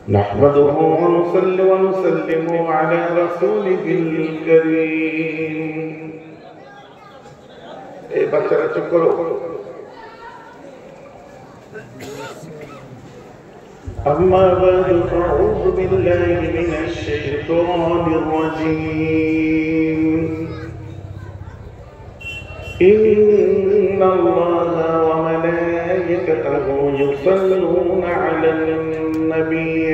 نحمده ونصلي ونسلم على رسوله الكريم. এই বাচ্চারা চুপ করো। أما بعد فأعوذ بالله من الشيطان الرجيم. إن الله وملائكته يصلون على النبي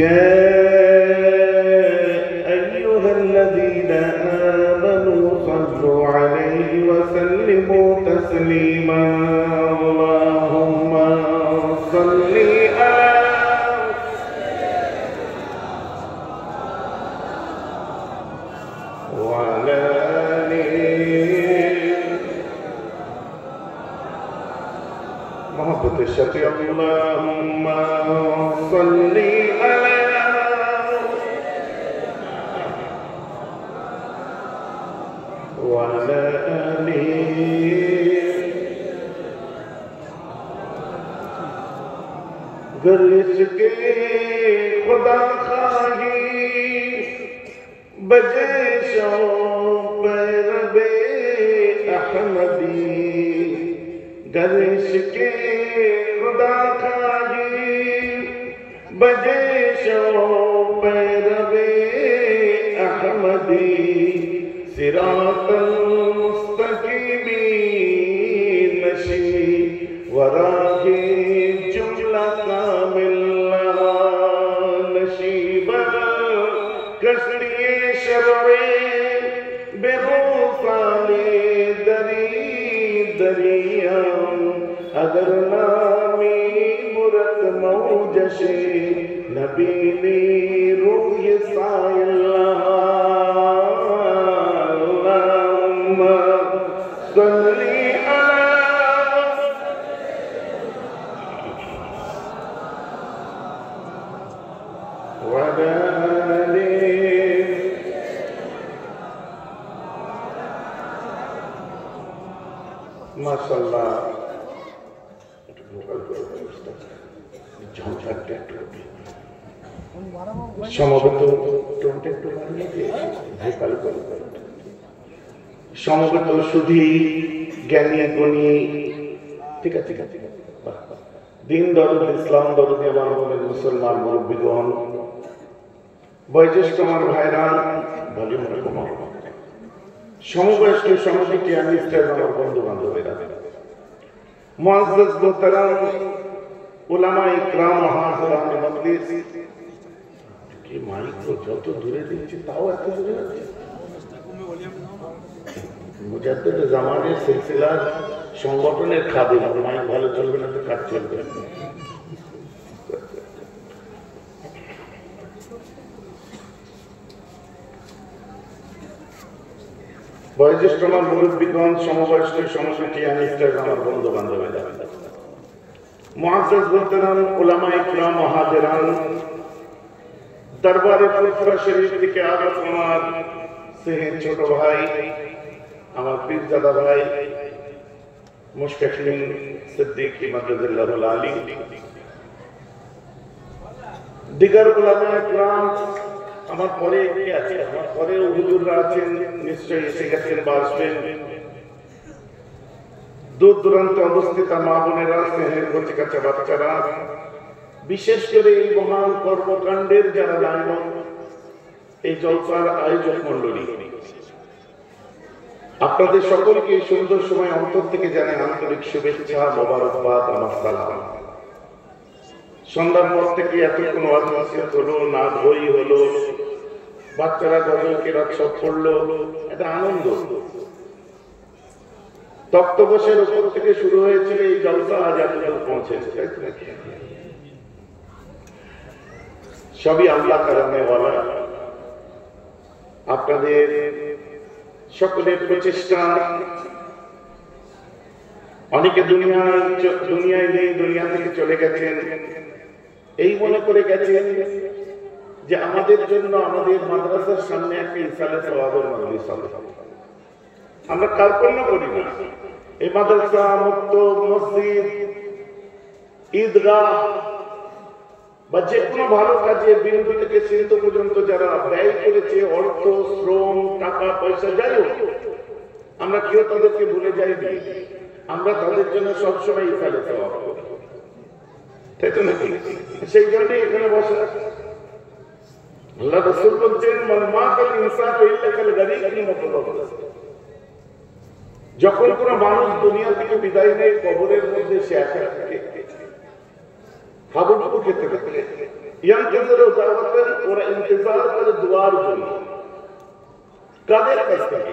يا أيها الذين آمنوا صلوا عليه وسلموا تسليما. اللهم صل وعلى آله محبة الشفيع. اللهم صل على وعلى آله गर्ज के खुदा खाही बजे पैरबे अहमदी. गर्ज के खुदा खाही बजे पैरबे अहमदी. सिरातल मुस्तकीमीन नशी वराहे जुमला कामिल नशीबा. कश्तिए शर्रे बेरूफाले दरी दरिया. अगर नामी मुरत मौजशे नबीनी रूह साइल्ला. माशाल्लाह সমবেত সমবেত সুধী জ্ঞানী গুণী ঠিক আছে দিন দরদ ইসলাম দরদি আমার বলেন মুসলমান মুরব্বীগণ, বয়োজ্যেষ্ঠ আমার ভাইরা, সমবয়স্ক সমাজকে আমি আমার বন্ধু বান্ধবেরা, মুআজ্জাজ মোহতারাম উলামা ইকরাম হাজিরান মজলিস। কি মাইক তো যত দূরে দিচ্ছি তাও এত দূরে আছে। মুজাদ্দিদ জামানের সিলসিলার সংগঠনের খাদিম, মাইক ভালো চলবে না তো কাজ চলবে। বয়োজ্যেষ্ঠ আমার মুরব্বীগণ, সমবয়স্ক সমাজকে আমি আমার বন্ধু বান্ধবেরা, মুআজ্জাজ মোহতারাম উলামা ইকরাম হাজিরান, দরবারে ফুরফুরা শরীফ থেকে আগত আমার স্নেহের ছোট ভাই, আমার পীরজাদা ভাই মুশফিকুল সিদ্দিক মাদ্দাদাল্লাহুল আলী, দিগার উলামা ইকরাম, আমার পরে কে আছে, আমার পরে হুজুররা আছেন, নিশ্চয়ই এসে গেছেন বা আসবেন। দূর দূরান্তে অবস্থিত মা বোনেরা, স্নেহের কচি কাঁচা বাচ্চারা, বিশেষ করে এই মহান কর্মকাণ্ডের যারা দায়িত্ব, এই জলসার আয়োজক মন্ডলী, আপনাদের সকলকে এই সুন্দর সময় অন্তর থেকে জানাই আন্তরিক শুভেচ্ছা, মোবারকবাদ, আমার সালাম। সন্ধ্যার পর থেকে এতক্ষণ ওয়াজ নসিহত হলো, না বই হলো, বাচ্চারা গজল কেরাত সব পড়লো, এটা আনন্দ। তক্তপোষের উপর থেকে শুরু হয়েছিল এই জলসা, আজ এতদূর পৌঁছেছে। সবই আল্লাহ কারণেওয়ালা। আপনাদের সকলের প্রচেষ্টা, অনেকে দুনিয়ায় নেই, দুনিয়া থেকে চলে গেছেন, এই মনে করে গেছেন যে আমাদের জন্য আমাদের মাদ্রাসার সামনে একটা ইসালে সওয়াবের মজলিস হবে। আমরা কার্পণ্য করি না। এই মাদ্রাসা, মুক্ত মসজিদ, ঈদগাহ বা যে কোনো ভালো কাজে বিন্দু থেকে সিন্ধু পর্যন্ত যারা ব্যয় করেছে অর্থ, শ্রম, টাকা পয়সা, যাই হোক, আমরা কেউ তাদেরকে ভুলে যাইনি। আমরা তাদের জন্য সবসময় ইফতারে দেওয়া করি, তাই তো নাকি? সেই জন্যই এখানে বসে আছে। আল্লাহ রাসূল বলছেন, মান মাতাল ইনসানু ইল্লা কাল গারীকিল মুতাওয়াক্কিল। যখন কোন মানুষ দুনিয়া থেকে বিদায় নেয়, কবরের মধ্যে সে একা থাকে, হাবুডুবু খেতে থাকে। ইয়ানতাযিরু দাওয়াতান, ওরা ইন্তজার করে দুয়ার জন্য। কাদের কাছ থেকে?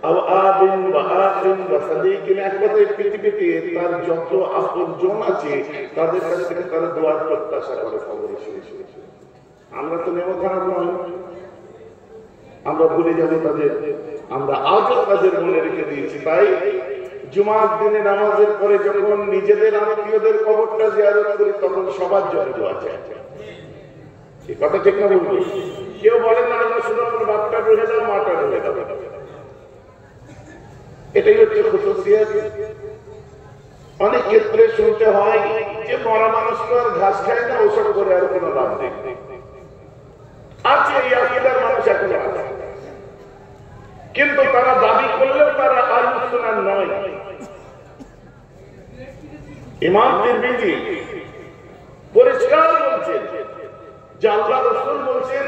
আও আবিন ওয়া আখিন ওয়া সাদিকিন, এক কথায় পৃথিবীতে তার যত আপনজন আছে তাদের কাছ থেকে তারা দোয়ার প্রত্যাশা করে কবরে শুয়ে শুয়ে। আমরা তো নেমখানা নয়, আমরা ভুলে যাবো তাদের। আমরা আজও তাদের মনে রেখে দিয়েছি। তাই জুমার দিনে নামাজের পরে যখন নিজেদের আত্মীয়দের কবরটা জিয়ারত করি, তখন সবার জন্য দোয়া চাই। এই কথা ঠিক না বলবো? কেউ বলে না আমরা শুধু আমার বাপটা রয়ে যাবো, মাটা রয়ে যাবো। এটাই হচ্ছে খুশুসিয়াত। অনেক ক্ষেত্রে শুনতে হয় যে মরা মানুষ তো আর ঘাস খায় না, ওসব করে আর কোনো লাভ নেই। আছে এই আকীদার মানুষ এখনো আছে, কিন্তু তারা দাবি করলেও তারা আহলুস সুন্নাহ নয়। ইমাম তিরমিজি পরিষ্কার বলছেন যে আল্লাহ রাসূল বলছেন,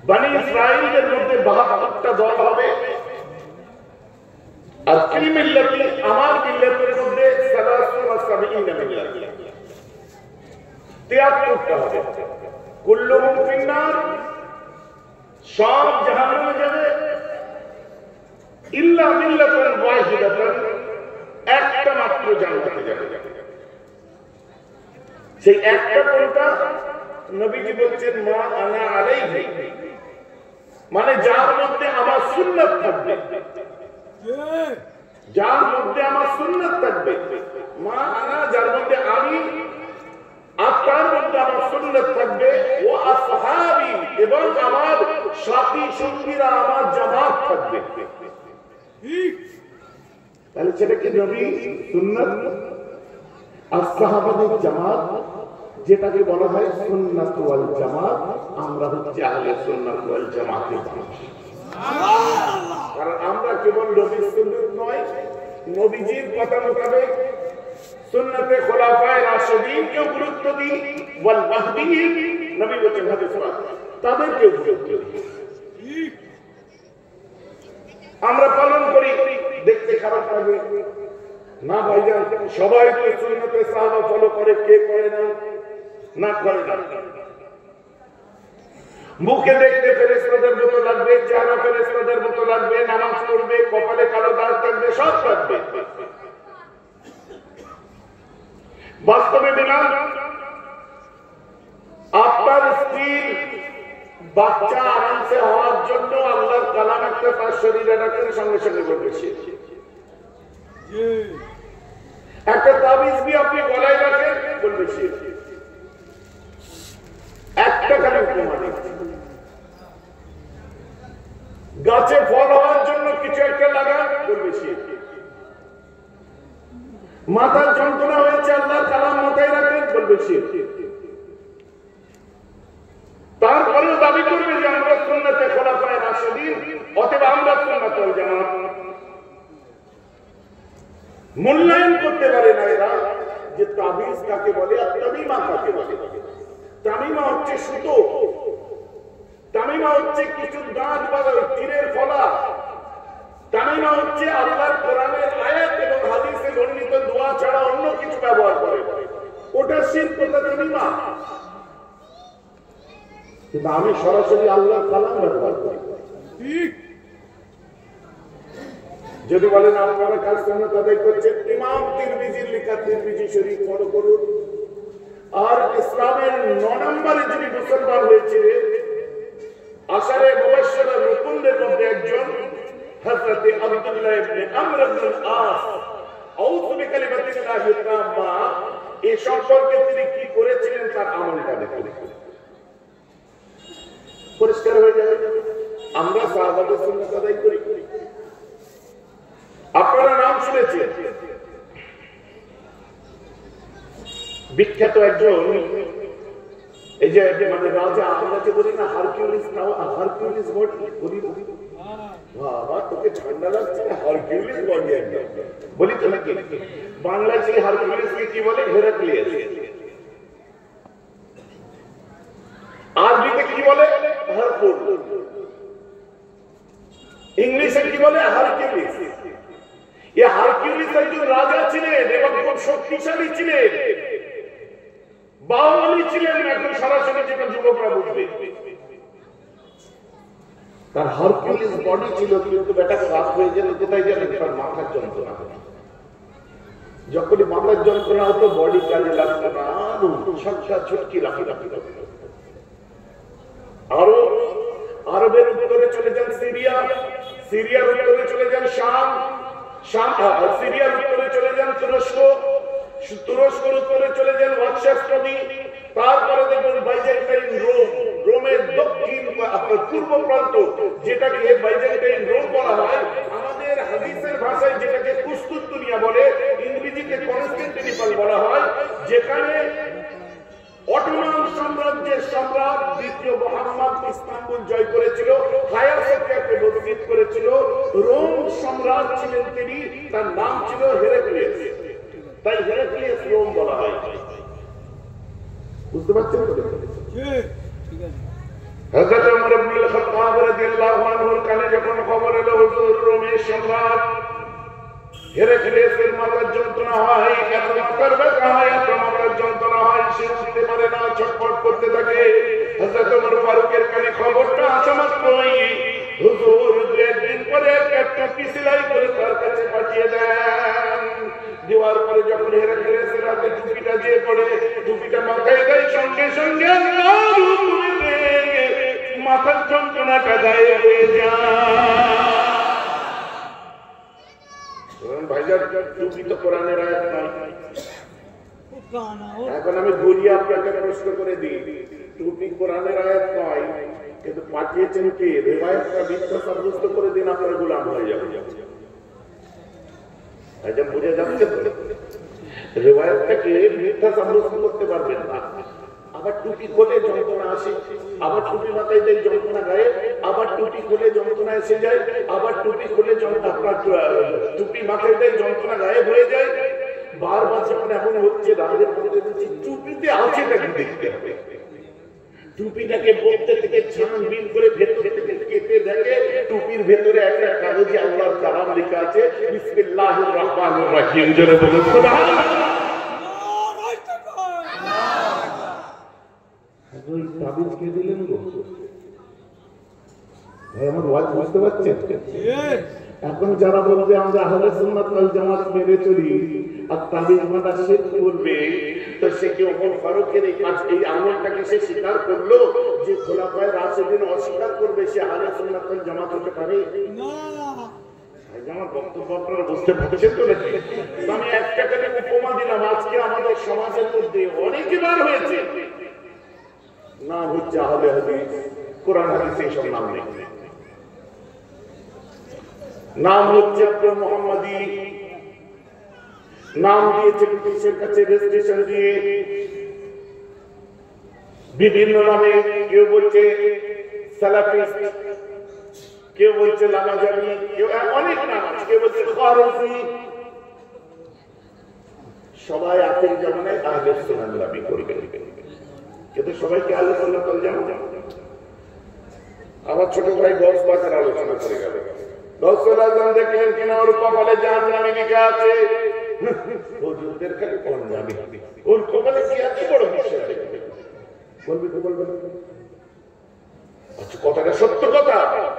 বনি ইসরাঈলের মধ্যে ৭২টা দল হবে, আর ফিল মিল্লাতি, আমার মিল্লাতের মধ্যে ৭৩ মিল্লাত, ৭৩টা হবে। কুল্লুহুম ফিন্নার, সব জাহান্নামে যাবে, ইল্লা মিল্লাতান ওয়াহিদাতান, একটা মাত্র জান্নাতে যাবে। সেই একটা কোনটা? নবীজি বলছেন, মা আনা আলাইহি, মানে যার মধ্যে আমার সুন্নাত থাকবে, যার মধ্যে আমার সুন্নাত থাকবে। মা আনা, যার মধ্যে আমি, আপনার মধ্যে আমার সুন্নাত থাকবে। ও আসহাবি, এবং আমার সাথী সঙ্গীরা, আমার জামাত থাকবে। তাহলে সেটাকে নবী সুন্নাত আর সাহাবাদের জামাত, যেটাকে বলা হয় সুন্নাত ওয়াল জামাত। আমরা হচ্ছে আহলে সুন্নাত ওয়াল জামাতের মানুষ। কারণ আমরা কেবল নবীর সুন্নাত নয়, নবীজির কথা মোতাবেক সুন্নতে খোলাফায়ে রাশিদিনকেও গুরুত্ব দিই, ওয়াল মাহদিয়িন, নবী বলেছেন হাদিস তাদেরকেও গুরুত্ব দিই। আমরা পালন করি, দেখতে খারাপ লাগে না ভাইজান? সবাই তো সুন্নতে সাহাবা ফলো করে, কে করে না? না করে না। মুখে দেখতে ফেরেশতাদের মতো লাগবে, চেহারা ফেরেশতাদের মতো লাগবে, নামাজ পড়বে, কপালে কালো দাগ থাকবে, সব থাকবে। বাস্তবে বিনা আপনার স্ত্রীর বাচ্চা আরামসে হওয়ার জন্য আল্লাহর কালাম একটা তার শরীরে রাখেন, সঙ্গে সঙ্গে করবে সে। একটা তাবিজ भी আপনি গলায় রাখেন, বলবে সে। একটা খালি উপমা দিচ্ছি, গাছে ফল হওয়ার জন্য কিছু একটা লাগান, বলবে সে। মাথার যন্ত্রণা হয়েছে, আল্লাহর কালাম মাথায় রাখেন, বলবে সে। তারপরেও দাবি করবে যে আমরা সুন্নতে খোলাফায়ে রাশিদিন, অতএব আমরা সুন্নাত ওয়াল জামাত। মূল্যায়ন করতে পারে না এরা যে তাবিজ কাকে বলে আর তামিমা কাকে বলে। তামিমা হচ্ছে সুতো, তামিমা হচ্ছে কিছু দাঁত বা তীরের ফলা, তামিমা হচ্ছে আল্লাহর কোরআনের আয়াত এবং হাদিসে বর্ণিত দোয়া ছাড়া অন্য কিছু ব্যবহার করে, ওটা শিরক, ওটা তামিমা। কিন্তু আমি সরাসরি আল্লাহর কালাম ব্যবহার করি। যদি বলেন আপনারা কাজ কেন তাদের করছেন, ইমাম তিরমিজির লেখা তিরমিজি শরীফ ফলো করুন। আর ইসলামের ৯ নম্বরে যিনি মুসলমান হয়েছিলেন, আশারে মুবাশশিরা নতুনদের মধ্যে একজন, হযরত আব্দুল্লাহ ইবনে আমর ইবনে আস, আউযু বিকালিমাতিল্লাহি তাম্মা, এই সম্পর্কে তিনি কি করেছিলেন তার আমলটা দেখুন, পরিষ্কার হয়ে যাবে। আমরা সাহাবাদের সুন্নাত আদায় করি। করেছে। বিখ্যাত একজন এই যে মানে রাজা, আমরা যে বলি না হারকিউলিস, হারকিউলিস বডি, বাবা তোকে ঠান্ডা লাগছে না, হারকিউলিস বডি একদম বলি তো নাকি। বাংলায় সেই হারকিউলিসকে কি বলে? হেরাক্লিয়াস। আরবিতে কি বলে? হারকুল। ইংলিশে কি বলে? হারকিউলিস। এই হারকিউলিস একজন রাজা ছিলেন এবং খুব শক্তিশালী ছিলেন, বাহুবলী ছিলেন। এখন সরাসরি যেটা যুবকরা বুঝবে, তার হারকিউলিস বডি ছিল, কিন্তু বেটা রাত হয়ে গেলে কোথায় গেলে তার মাথার যন্ত্রণা হতো। যখনই মাথার যন্ত্রণা হতো বডি কাজে লাগতো না, ছটকি রাখি রাখি রাখি। আরো আরবের উত্তরে চলে যান সিরিয়া, সিরিয়ার উত্তরে চলে যান শাম, সিরিয়ার উত্তরে চলে যান তুরস্ক, তুরস্কের উত্তরে চলে যান ওয়াকশাস্ট্রবি, তারপরে দেখুন বাইজেন্টাইন রোম, রোমের দক্ষিণ পূর্ব প্রান্ত যেটাকে বাইজেন্টাইন রোম বলা হয়, আমাদের হাদিসের ভাষায় যেটাকে কুস্তুনতুনিয়া বলে, ইংরেজিতে কনস্টান্টিনোপল বলা হয়, যেখানে অটোমান সাম্রাজ্যের সম্রাট দ্বিতীয় মুহাম্মদ ইস্তাম্বুল জয় করেছিল, হায়া সোফিয়াকে মসজিদ করেছিল। রোম সম্রাট ছিলেন তিনি, তার নাম ছিল হেরাক্লিয়াস, তাই হেরাক্লিয়াস রোম বলা হয়। বুঝতে পারছেন তো? ঠিক আছে। হযরত ওমর ইবনে খাত্তাব রাদিয়াল্লাহু আনহুর কানে যখন খবর এলো হুজুর রোমের সম্রাট হেরাক্লিয়াসের মাথার যন্ত্রণা হয়, এত মাথার ব্যথা হয়, এত মাথার যন্ত্রণা হয়, সে উঠতে পারে না, ছটফট করতে থাকে। হযরত ওমর ফারুকের কানে খবরটা আসা মাত্রই হুজুর একদিন পরে একটা সেলাই করে তার কাছে পাঠিয়ে দেন। দেওয়ার পরে যখন হেরাক্লিয়াসের হাতে টুপিটা যে পড়ে, টুপিটা মাথায় দেয়, সঙ্গে সঙ্গে আল্লাহর হুকুমে মাথার যন্ত্রণাটা গায়ে হয়ে যায়। ভাইজান টুপি তো কোরআনের আয়াত নয়। এখন আমি ঘুরিয়ে আপনাকে প্রশ্ন করে দিই, টুপি কোরআনের আয়াত নয়, কিন্তু পাঠিয়েছেন কি? রিওয়ায়াতটা মিথ্যা সাব্যস্ত করে দিন, আপনার গোলাম হয়ে যাবে। ভাইজান বুঝে যাচ্ছে তো? রিওয়ায়াতটাকে মিথ্যা সাব্যস্ত করতে পারবেন না। আবার টুপি খুলে যন্ত্রণা আসে, আবার টুপি মাথায় দেয় যন্ত্রণা গায়ে, আবার টুপি খুলে যন্ত্রণা এসে যায়, আবার টুপি খুলে আপনার টুপি মাথায় দেয় যন্ত্রণা গায়েব হয়ে যায়। বারবার যখন এমন হচ্ছে, রাজের মধ্যে টুপিতে আছে নাকি দেখতে হবে। টুপিটাকে বলতে থেকে ছানবিন করে ভেতর থেকে কেটে দেখে টুপির ভেতরে একটা কাগজে আল্লাহর কালাম লেখা আছে, বিসমিল্লাহির রহমানির রহিম। জোরে বলুন সুবহানাল্লাহ। ওই তাবিজ কে দিলেন গো? ভাই আমার ওয়াজ বুঝতে পারছেন? এখন যারা বলবে আমরা আহলে সুন্নাত ওয়াল জামাত মেনে চলি আর তাবিজ মাথা শেখ করবে, তো সে কি ওমর ফারুকের এই আমলটাকে সে স্বীকার করলো যে খোলাফায়ে রাশিদিন অস্বীকার করবে, সে আহলে সুন্নাত ওয়াল জামাত হতে পারে না? আমার বক্তব্য আপনারা বুঝতে পারছেন তো নাকি? আমি একটা করে উপমা দিলাম। আজকে আমাদের সমাজের মধ্যে অনেকে বার হয়েছে, নাম হচ্ছে আহলে হাদিস, কোরআন হাদিসে এইসব নাম নেই, নাম হচ্ছে আপনার মুহাম্মাদি, নাম দিয়েছে ব্রিটিশের কাছে রেজিস্ট্রেশন দিয়ে, বিভিন্ন নামে, কেউ বলছে সালাফিস্ট, কেউ বলছে লামাজাবি, কেউ অনেক নাম আছে, কেউ বলছে খারজি। সবাই আখেরি জামানায় আহলে সুন্নাহ দাবি করবে, কিন্তু সবাইকে আহলে সুন্নাত ওয়াল জামাত। আমার ছোট ভাই গস বাজার আলোচনা করে গেল, গসুল আজম দেখলেন কিনা ওর কপালে জাহান্নামী লেখা আছে। হুজুরদের খালি জাহান্নামী, ওর কপালে কি আছে? বড় বিষয় বলবি তো বলবে না। আচ্ছা, কথাটা সত্য কথা,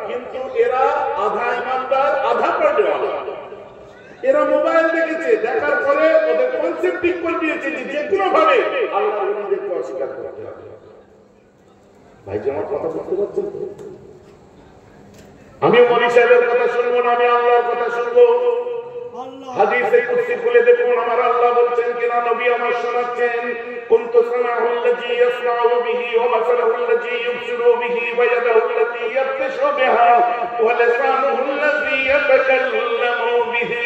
কিন্তু এরা আধা ইমানদার আধা পর্দাওয়ালা। এরা মোবাইল দেখেছে, দেখার পরে ওদের কনসেপ্ট ঠিক করে দিয়েছে যে কোনো ভাবে আল্লাহর ওলিদেরকে অস্বীকার করতে হবে। ভাই যে আমার কথা বলতে পারছেন? আমি ওমর সাহেবের কথা শুনবো না, আমি আল্লাহর কথা শুনবো। হাদিসে কুদসি খুলে দেখুন, আমার আল্লাহ বলছেন কিনা, নবী আমার শোনাচ্ছেন, কুনতু সামাউল্লাযী ইয়াসমাউ বিহি ওয়া বাসারুল্লাযী ইউবসিরু বিহি ওয়া ইয়াদাহুল্লাতী ইয়াবতিশু বিহা ওয়া লিসানুহুল্লাযী ইয়াতাকাল্লামু বিহি।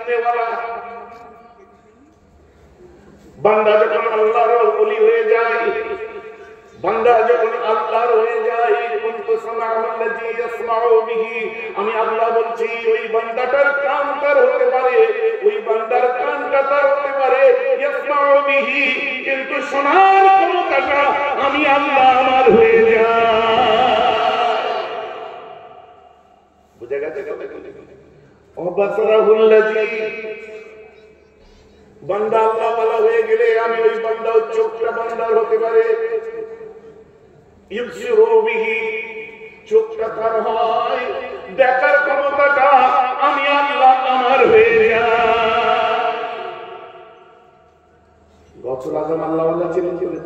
जीतने वाला। बंदा যখন আল্লাহর ওলি হয়ে যায়, বান্দা যখন আল্লাহর হয়ে যায়, কুনতু সামাউল্লাযী ইয়াসমাউ বিহি, আমি আল্লাহ বলছি ওই বান্দাটার কান তার হতে পারে, ওই বান্দার কানটা তার হতে পারে ইয়াসমাউ বিহি, কিন্তু শোনার ক্ষমতাটা আমি আল্লাহ আমার হয়ে যায়। বুঝা গেছে কথা? অবাসরাহুল্লাযী, বান্দা আল্লাহ ওয়ালা হয়ে গেলে আমি ওই বান্দার চোখটা বান্দার হতে পারে। ইবসিরু বিহি, চোখটা তার হয়, দেখার ক্ষমতাটা আমি আল্লাহ আমার হয়ে যায়। গফুর আযম আল্লাহ ওয়ালা ছিলেন কি বলেন?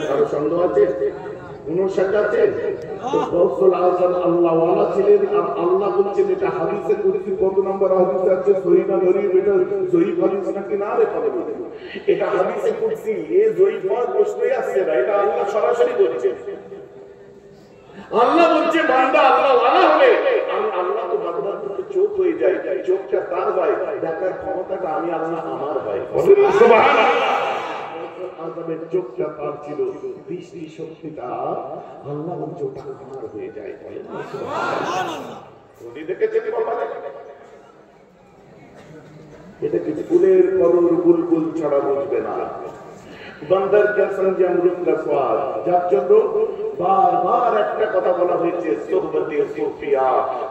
কারো সন্দেহ আছে? অনুসার আছে? গফুর আযম আল্লাহ ওয়ালা ছিলেন। আর আল্লাহ বলছেন, এটা হাদিসে কুদসি কত নম্বর হাদিসে আছে? সহিহ না জয়ীফ? এটা জয়ীফ হাদিস নাকি না রে কথা বলে? এটা হাদিসে কুদসি, এই জয়ীফ হওয়ার প্রশ্নই আসছে না। এটা আল্লাহ সরাসরি বলছেন। আল্লাহ বলছে বান্দা আল্লাহ ওয়ালা হলে আমি আল্লাহ তো বান্দার প্রতি চোখ হয়ে যাই, চোখটা তার হয়, দেখার ক্ষমতাটা আমি আল্লাহ আমার হয়। সুবহানাল্লাহ। আযমের চোখটা তার ছিল, দৃষ্টি শক্তিটা আল্লাহ চোখটা আমার হয়ে যায়। সুবহানাল্লাহ। উনি দেখেছেন বাবা, এটা কি ফুলের কলর বুলবুল ছাড়া বুঝবে না। বান্দার কাছে আমরুদ কা সওয়াল, যার জন্য বারবার একটা কথা বলা হয়েছে, সুহবতে সুফিয়া,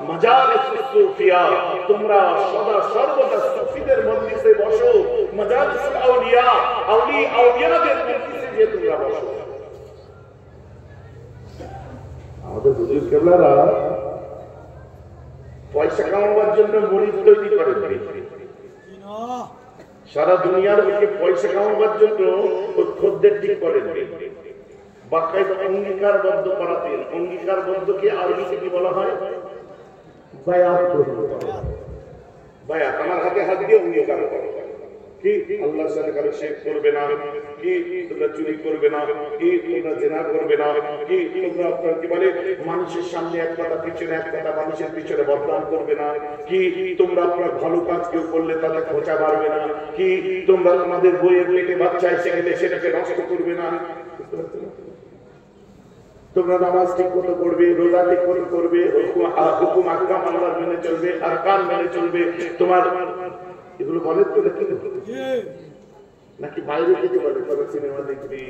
মাজালিসে সুফিয়া, তোমরা সদা সর্বদা সুফিদের মজলিসে বসো, মাজালিসুল আউলিয়া, আউলিয়াদের মজলিসে যে তোমরা বসো। আমাদের হুজুর কেবলারা পয়সা কামাবার জন্য মরিদ তৈরি করে, সারা দুনিয়ার বুকে পয়সা কামাবার জন্য খদ্দের ঠিক করেন, বাকায়দা অঙ্গীকারবদ্ধ করাতেন। অঙ্গীকারবদ্ধকে আরবিতে কি বলা হয়? বায়াত গ্রহণ করা। বায়াত, আমার হাতে হাত দিয়ে অঙ্গীকার করা, কি আল্লাহর সাথে কারো শিরক করবে না, কি তোমরা চুরি করবে না, কি তোমরা জিনা করবে না, কি তোমরা আপনার কি বলে মানুষের সামনে এক কথা পিছনে এক কথা, মানুষের পিছনে বদনাম করবে না, কি তোমরা আপনার ভালো কাজ কেউ করলে তাদের খোঁচা বাড়বে না, কি তোমরা তোমাদের বইয়ের পেটে বাচ্চা এসে গেলে সেটাকে নষ্ট করবে না, তোমরা নামাজ ঠিক মতো পড়বে, রোজা ঠিক মতো করবে, হুকুম আহকাম আল্লাহর মেনে চলবে, আরকান মেনে চলবে। তোমার এগুলো বলে তো নাকি বাইরে থেকে বলে? তোরা সিনেমা দেখবি,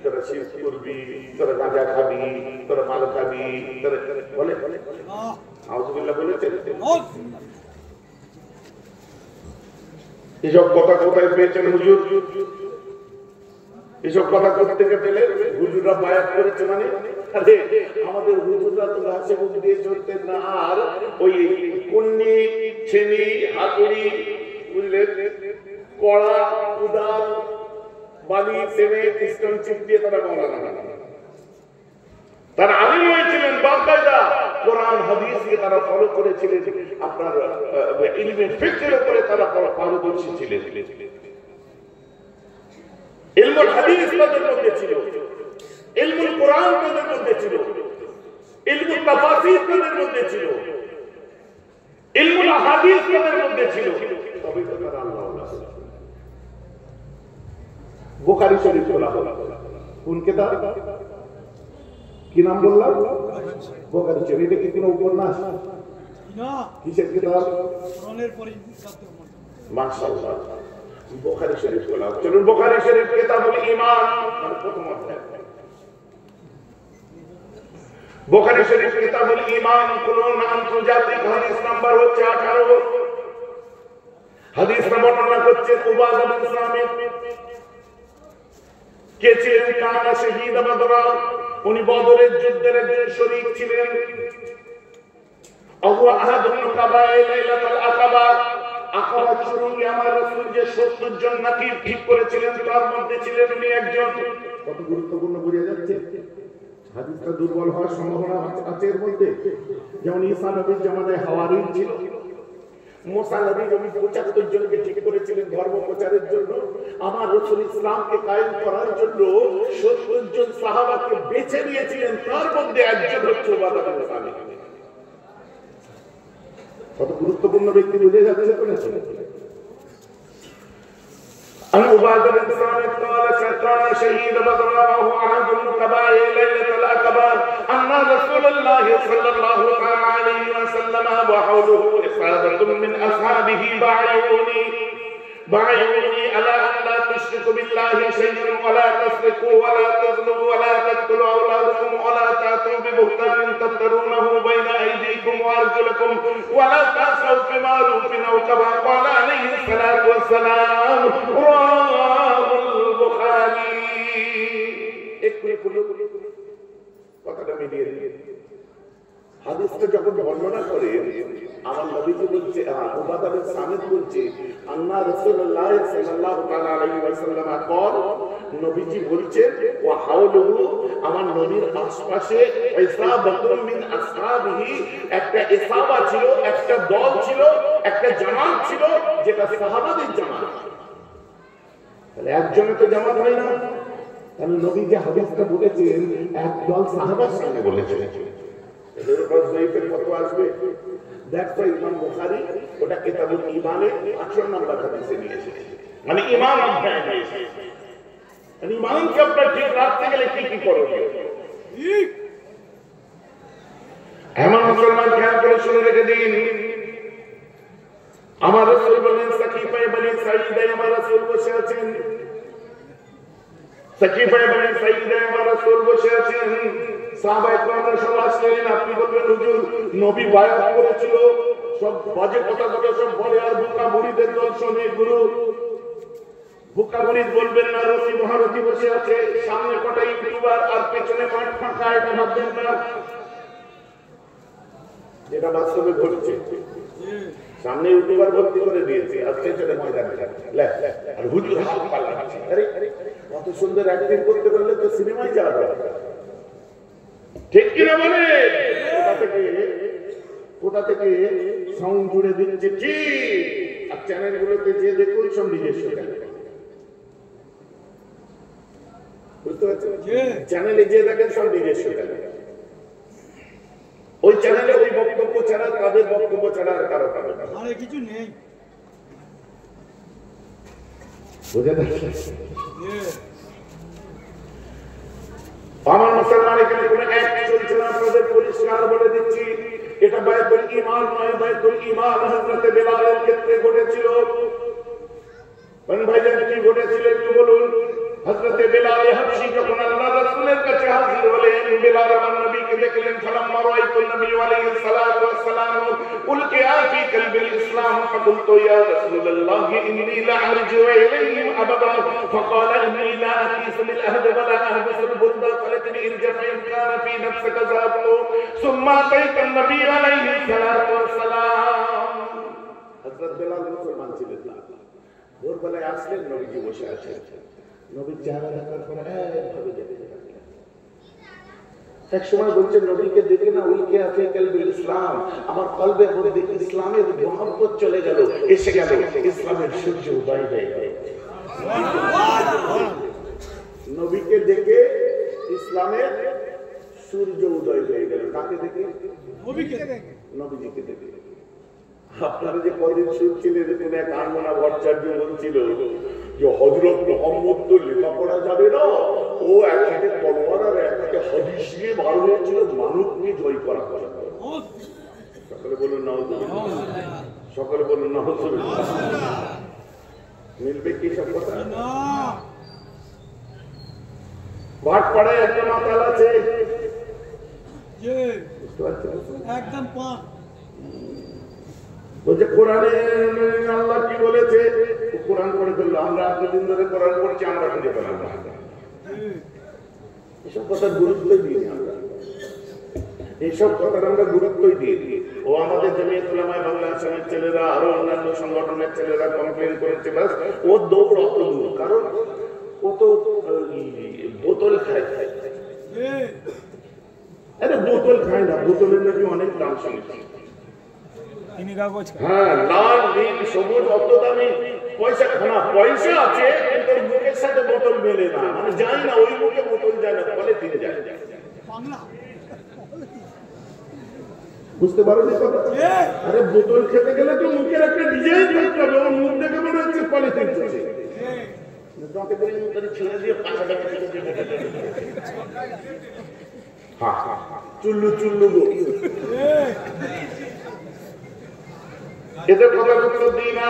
তোরা শিরক করবি, তোরা গাঁজা খাবি, তোরা মাল খাবি, তোরা বলে আউযুবিল্লাহ বলেছেন। এসব কথা কোথায় পেয়েছেন হুজুর? এসব কথা থেকে পেলে হুজুররা বায়াত করেছে মানে? আরে আমাদের হুজুররা তো গাছে মুখ দিয়ে চলতেন না, আর ওই কুন্নি, ছেনি, হাতুড়ি, বুঝলেন, কড়া, উদাল, বালি, সিমেন্ট, স্টোন চিপ দিয়ে তারা মাওলানা। তারা আলিম হয়েছিলেন, বাকায়দা কোরআন হাদিসকে তারা ফলো করেছিলেন, আপনার ইলমে ফিকহের উপরে তারা পারদর্শী ছিলেন। ইলমুল হাদিস তাদের মধ্যে ছিল, ইলমুল কোরআন তাদের মধ্যে ছিল, ইলমুল তাফসীর তাদের মধ্যে ছিল, ইলমুল হাদিস তাদের মধ্যে ছিল। তবে তো তারা আল্লাহ ওয়ালা। বুখারী শরীফ খোলা হলো, কোন কিতাব, কি নাম বললাম? বুখারী শরীফ। এটা কি কোনো উপন্যাস না? কিসের কিতাব? কোরআনের পরিচিত। মাশাআল্লাহ, বুখারী শরীফ খোলা। চলুন বুখারী শরীফ কিতাবুল ঈমান, মানে প্রথম অধ্যায়। বুখারী শরীফ কিতাবুল ঈমান, খুলুন। আন্তর্জাতিক হাদিস নাম্বার হচ্ছে 18। হাদিস বর্ণনা করছে উবাদা বিন সামিত। কে ছিলেন? কানা শহীদ বদর, উনি বদরের যুদ্ধের একজন শরীক ছিলেন। আবু আহাদুল কাবায়ে লাইলাতুল আকাবা, আকাবা শুরুতে আমার রাসূল যে 70 জন নাকির ঠিক করেছিলেন তার মধ্যে ছিলেন উনি একজন। কত গুরুত্বপূর্ণ বোঝা যাচ্ছে। হাদিসটা দুর্বল হওয়ার সম্ভাবনা আছে এর মধ্যে। যেমন ঈসা নবীর জামানায় হাওয়ারী ছিল, মুসা নবী যখন 75 জনকে ঠিক করেছিলেন ধর্ম প্রচারের জন্য, আমার রাসূল ইসলামকে কায়েম করার জন্য 70 জন সাহাবাকে বেছে নিয়েছিলেন, তার মধ্যে একজন হচ্ছে উবাদা বিন সামিত। কত গুরুত্বপূর্ণ ব্যক্তি বুঝে যাচ্ছে তো নাকি عن عبادة بن صامت قال كان شهيد بدر معه أحد القبائل ليلة العقبة أن رسول الله صلى الله عليه وسلم وحوله إصابة من أصحابه بايعوني على أن لا تشركوا بالله شيئا ولا تسرقوا ولا تزنوا ولا تقتلوا أولادكم ولا تأتوا ببهتان تفترونه بين أيديكم وأرجلكم ولا تعصوا في معروف أو كما قال عليه الصلاة والسلام رواه البخاري কথাটা মিলিয়ে হাদিসটা যখন বর্ণনা করে আমার নবীজি বলছে উবাদা বিন সামিত বলছে আন্না রাসূলুল্লাহ সাল্লাল্লাহু আলাইহি ওয়াসাল্লাম قال নবীজি বলছে ওয়া হাওলুহু আমার নবীর আশপাশে ইসাবাতুম মিন আসহাবিহি একটা ইসাবা ছিল একটা দল ছিল একটা জামাত ছিল যেটা সাহাবাদের জামাত তাহলে একজনে তো জামাত হয় না তাহলে নবী যে হাদিসটা বলেছেন একদল সাহাবার সঙ্গে বলেছেন এর উপর জয়ীফের ফতোয়া আসবে দেখো ইমাম বুখারী ওটা কিতাবুল ঈমানে 18 নম্বর হাদিসে নিয়ে এসেছে মানে ঈমান অধ্যায় নিয়ে এসেছে মানে ঈমানকে আপনারা ঠিক রাখতে গেলে কি কি করণীয় ঠিক এমন মুসলমান খেয়াল করে শুনে রেখে দিন আমার রাসূল বলেন সাকিফায়ে বনি সাঈদায় আমার রাসূল বসে আছেন সাকিফায়ে বনি সাঈদায় আমার রাসূল বসে আছেন সাহাবায়ে কেরামরা সব আসলেন আপনি বলবেন হুজুর নবী বায়াত করেছিল সব বাজে কথা সব বলে আর বুকা মুরিদের দল শুনে গুরু বুকা মুরিদ বলবেন না রসি মহারথী বসে আছে সামনে কটা ইউটিউবার আর পেছনে মাঠ ফাঁকা এটা ভাববেন না যেটা বাস্তবে ঘটছে সামনে ইউটিউবার ভর্তি করে দিয়েছে আর পেছনে ময়দানে আর হুজুর হাত পাল্লাচ্ছে আরে কত সুন্দর অ্যাক্টিং করতে পারলে তো সিনেমায় যাওয়া দরকার ঠিক কিনা বলে কোথা থেকে সাউন্ড জুড়ে দিচ্ছে ঠিক আর চ্যানেলগুলোতে যে দেখুন সব নিজস্ব বুঝতে পারছেন চ্যানেলে যে দেখেন সব নিজস্ব ওই চ্যানেলে ওই বক্তব্য ছাড়া তাদের বক্তব্য ছাড়া আর কারো কারো কিছু নেই বুঝে আমার মুসলমান এখানে কোনো এক চলছে না আপনাদের পরিষ্কার বলে দিচ্ছি এটা বায়তুল ঈমান নয় বায়তুল ঈমান হযরত বেলালের ক্ষেত্রে ঘটেছিল কোন ভাইজান কি ঘটেছিল একটু বলুন হযরত বেলাল হাবশী যখন আল্লাহর রাসূলের কাছে হাজির হলেন বেলাল আমার নবীকে দেখলেন ফালাম্মা রাআইতুন নবী আলাইহিস সালাতু ওয়াস সালাম উলকিয়া ফি কলবিল ইসলাম ফাকুলতু ইয়া রাসূলুল্লাহ ইন্নী লা আরজু ইলাইহিম আবাদা ফাকাল ইন্নী লা আকিসু বিল আহদ ওয়া লা আহবিসু বিল বুরদা ফালাতনি ইরজা ফাইন কানা ফি নাফসিকা যাবতু সুম্মা আতাইতুন নবী আলাইহিস সালাতু ওয়াস সালাম হযরত বেলাল মুসলমান ছিলেন না ভোরবেলায় আসলেন নবীজি বসে আছেন নবীর চেহারা দেখার পরে এইভাবে দেখতে লাগলেন এক সময় বলছেন নবীকে দেখে না উলকিয়া ফি কলবিল ইসলাম আমার কলবের মধ্যে ইসলামের মহব্বত চলে গেল এসে গেল ইসলামের সূর্য উদয় হয়ে গেল নবীকে দেখে ইসলামের সূর্য উদয় হয়ে গেল কাকে দেখে নবীকে দেখে নবীজিকে দেখে আপনারা যে কদিন শুনছিলেন এরকম এক আনমনা ভট্টাচার্য বলছিল যে হযরত মুহাম্মদ তো লেখাপড়া যাবে না ও এক হাতে তলোয়ার আর এক হাতে হাদিস নিয়ে বার হয়েছিল মানবকে জয় করা সকলে বলুন নাউজুবিল্লাহ সকলে বলুন নাউজুবিল্লাহ মিলবে কি সব কথা ভাটপাড়ায় একটা মাতাল আছে একদম পাঁচ বলছে কোরআনে আল্লাহ কি বলেছে কোরআন পড়ে ফেললো আমরা এতদিন ধরে কোরআন পড়ছি আমরা খুঁজে পেলাম না এসব কথার গুরুত্বই দিই আমরা এইসব কথার আমরা গুরুত্বই দিই ও আমাদের জমিয়তুল উলামায়ে বাংলা আসামের ছেলেরা আরো অন্যান্য সংগঠনের ছেলেরা কমপ্লেন করেছে বাস ও দৌড় অত দূর কারণ ও তো বোতল খায় আরে বোতল খায় না বোতলের নাকি অনেক দাম শুনেছি হ্যাঁ লাল নীল সবুজ অত দামি পয়সা না পয়সা আছে কিন্তু মুখের সাথে বোতল মেলে না মানে যায় না ওই মুখে বোতল যায় না ফলে দিন যায় বুঝতে পারো নি কথা? আরে বোতল খেতে গেলে তো মুখের একটা ডিজাইন থাকতে হবে, ওর মুখ দেখে মনে হচ্ছে পলিথিন চলছে। চুল্লু চুল্লু এদের কথা উত্তর দিই না।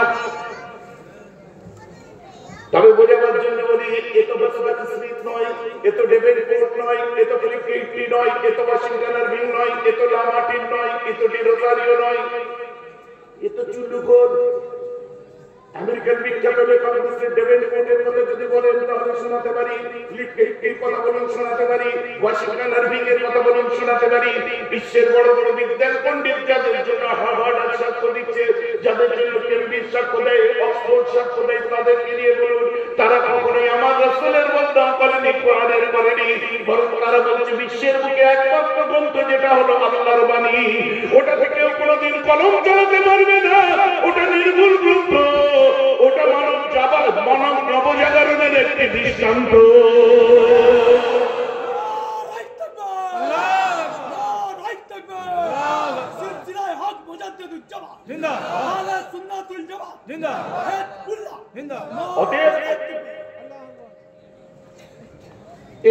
তবে বোঝাবার জন্য বলি, এত বসবাস স্মিথ নয়, এত ডেভেনপোর্ট নয়, এত ফিলিপি নয়, এত ওয়াশিংটন আরভিং নয়, এত লামার্টিন নয়, এত ডি রোজারিও নয়, এত চুল্লুখোর। আমেরিকান বিখ্যাত লেখক মিস্টার ডেভেনপোর্টের কথা যদি বলেন তাহলে শোনাতে পারি, ফিলিপের কথা বলুন শোনাতে পারি, ওয়াশিংটন আরভিং এর কথা বলুন শোনাতে পারি। বিশ্বের বড় বড় বিজ্ঞান পণ্ডিত যাদের জন্য হার্ভার্ড সাক্ষ্য দিচ্ছে, যাদের জন্য কেমব্রিজ সাক্ষ্য দেয়, অক্সফোর্ড সাক্ষ্য দেয়, তাদেরকে নিয়ে বলুন, তারা কখনোই আমার রাসূলের বদনাম করেনি, কোরআনের করেনি, বরং তারা বলছে বিশ্বের বুকে একমাত্র গ্রন্থ যেটা হলো আল্লাহর বাণী, ওটা থেকেও কোনোদিন কলম চালাতে পারবে না, ওটা নির্ভুল গ্রন্থ, ওটা মানব নবজাগরণের একটি দৃষ্টান্ত।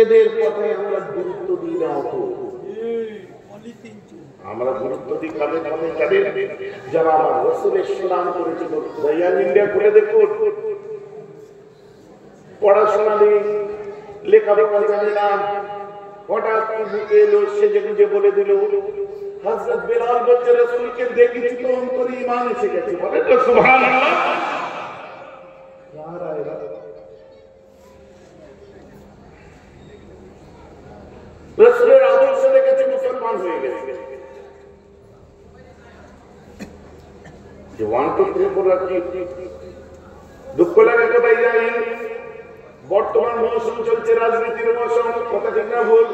এদের কথায় আমরা গুরুত্ব দিই না, আমরা গুরুত্ব দিই কাদের কথায়? যাদের যারা আমার রাসূলের সুনাম করেছিল। দয়াল ইন্ডিয়া করে দেখুন, পড়াশোনা নেই, লেখাপড়া জানে না, হঠাৎ বুকে এলো, সেজে গুজে বলে দিল হযরত বেলাল বলছে রাসূলকে দেখেছি তো অন্তরে ঈমান এসে গেছে। বলে তো সুবহানাল্লাহ। রাসূলের আদর্শ দেখেছে, মুসলমান হয়ে গেছে। যে 1 2 3 4 রাখি দুঃখ লাগে কোথায় জানেন? বর্তমান মৌসুম চলছে, রাজনীতির মৌসুম, কথা ঠিক না ভুল?